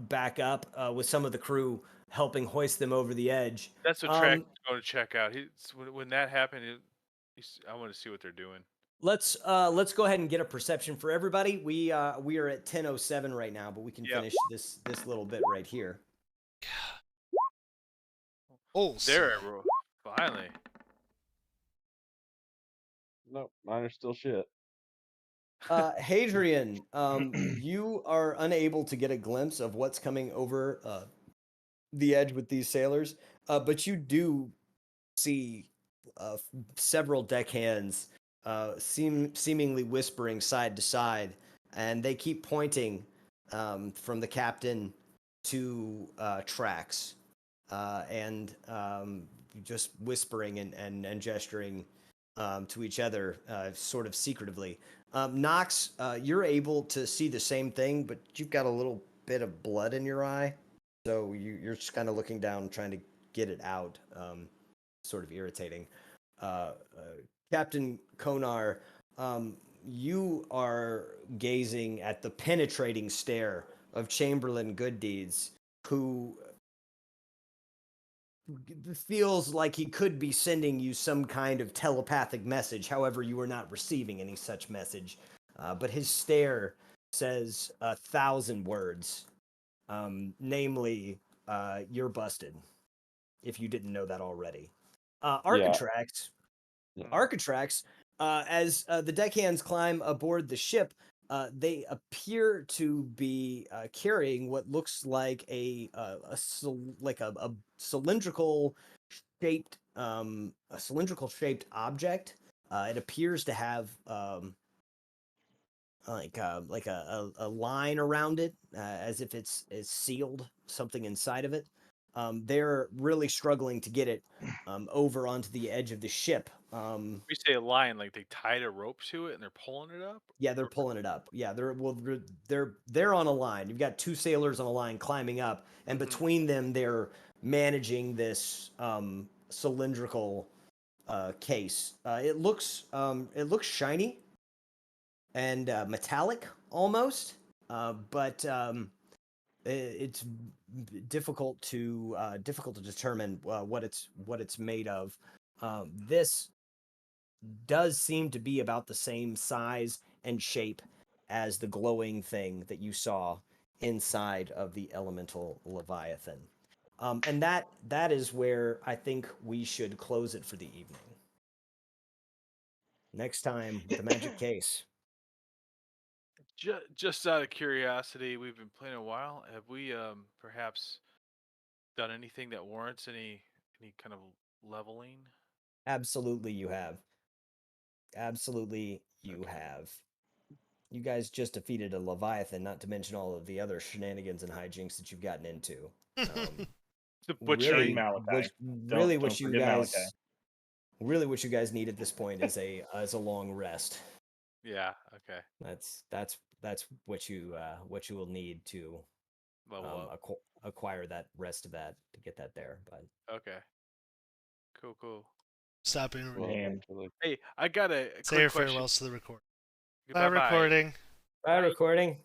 back up with some of the crew helping hoist them over the edge. That's what Track's going to check out. When that happened, I want to see what they're doing. Let's go ahead and get a perception for everybody. We are at 10:07 right now, but we can finish this little bit right here. Oh, There, bro. Finally. Nope, mine are still shit. Hadrian, you are unable to get a glimpse of what's coming over the edge with these sailors, but you do see several deckhands seemingly whispering side to side, and they keep pointing from the captain to Trax, and just whispering and gesturing to each other, sort of secretively. Knox, you're able to see the same thing, but you've got a little bit of blood in your eye, so you're just kind of looking down, trying to get it out. Sort of irritating. Captain Konar, you are gazing at the penetrating stare of Chamberlain Gooddeeds, who feels like he could be sending you some kind of telepathic message. However, you are not receiving any such message. But his stare says 1,000 words. Namely, you're busted, if you didn't know that already. Architrax, Yeah. Architrax, as the deckhands climb aboard the ship, they appear to be carrying what looks like a cylindrical shaped object. It appears to have a line around it, as if it's sealed something inside of it. They're really struggling to get it over onto the edge of the ship. We say a line, like they tied a rope to it and they're pulling it up. Yeah, they're pulling it up. Yeah, they're on a line. You've got two sailors on a line climbing up, and between them, they're managing this cylindrical case. It looks shiny and metallic almost, but it's difficult to determine what it's made of. This does seem to be about the same size and shape as the glowing thing that you saw inside of the elemental Leviathan. And that is where I think we should close it for the evening. Next time with the magic case. Just out of curiosity, we've been playing a while. Have we perhaps done anything that warrants any kind of leveling? Absolutely, you have. Absolutely, you Okay. have. You guys just defeated a Leviathan, not to mention all of the other shenanigans and hijinks that you've gotten into. The Really, butchery. Malachi. really, Don't what you forget guys, Malachi. really, what you guys need at this point is a long rest. Yeah. Okay. That's what you will need to Level up. acquire that rest of that to get that there. But Okay. Cool. Stop being Well, Man. actually, Hey, I got a Say quick your question. farewells to the recording. Goodbye. Bye, recording. bye, recording.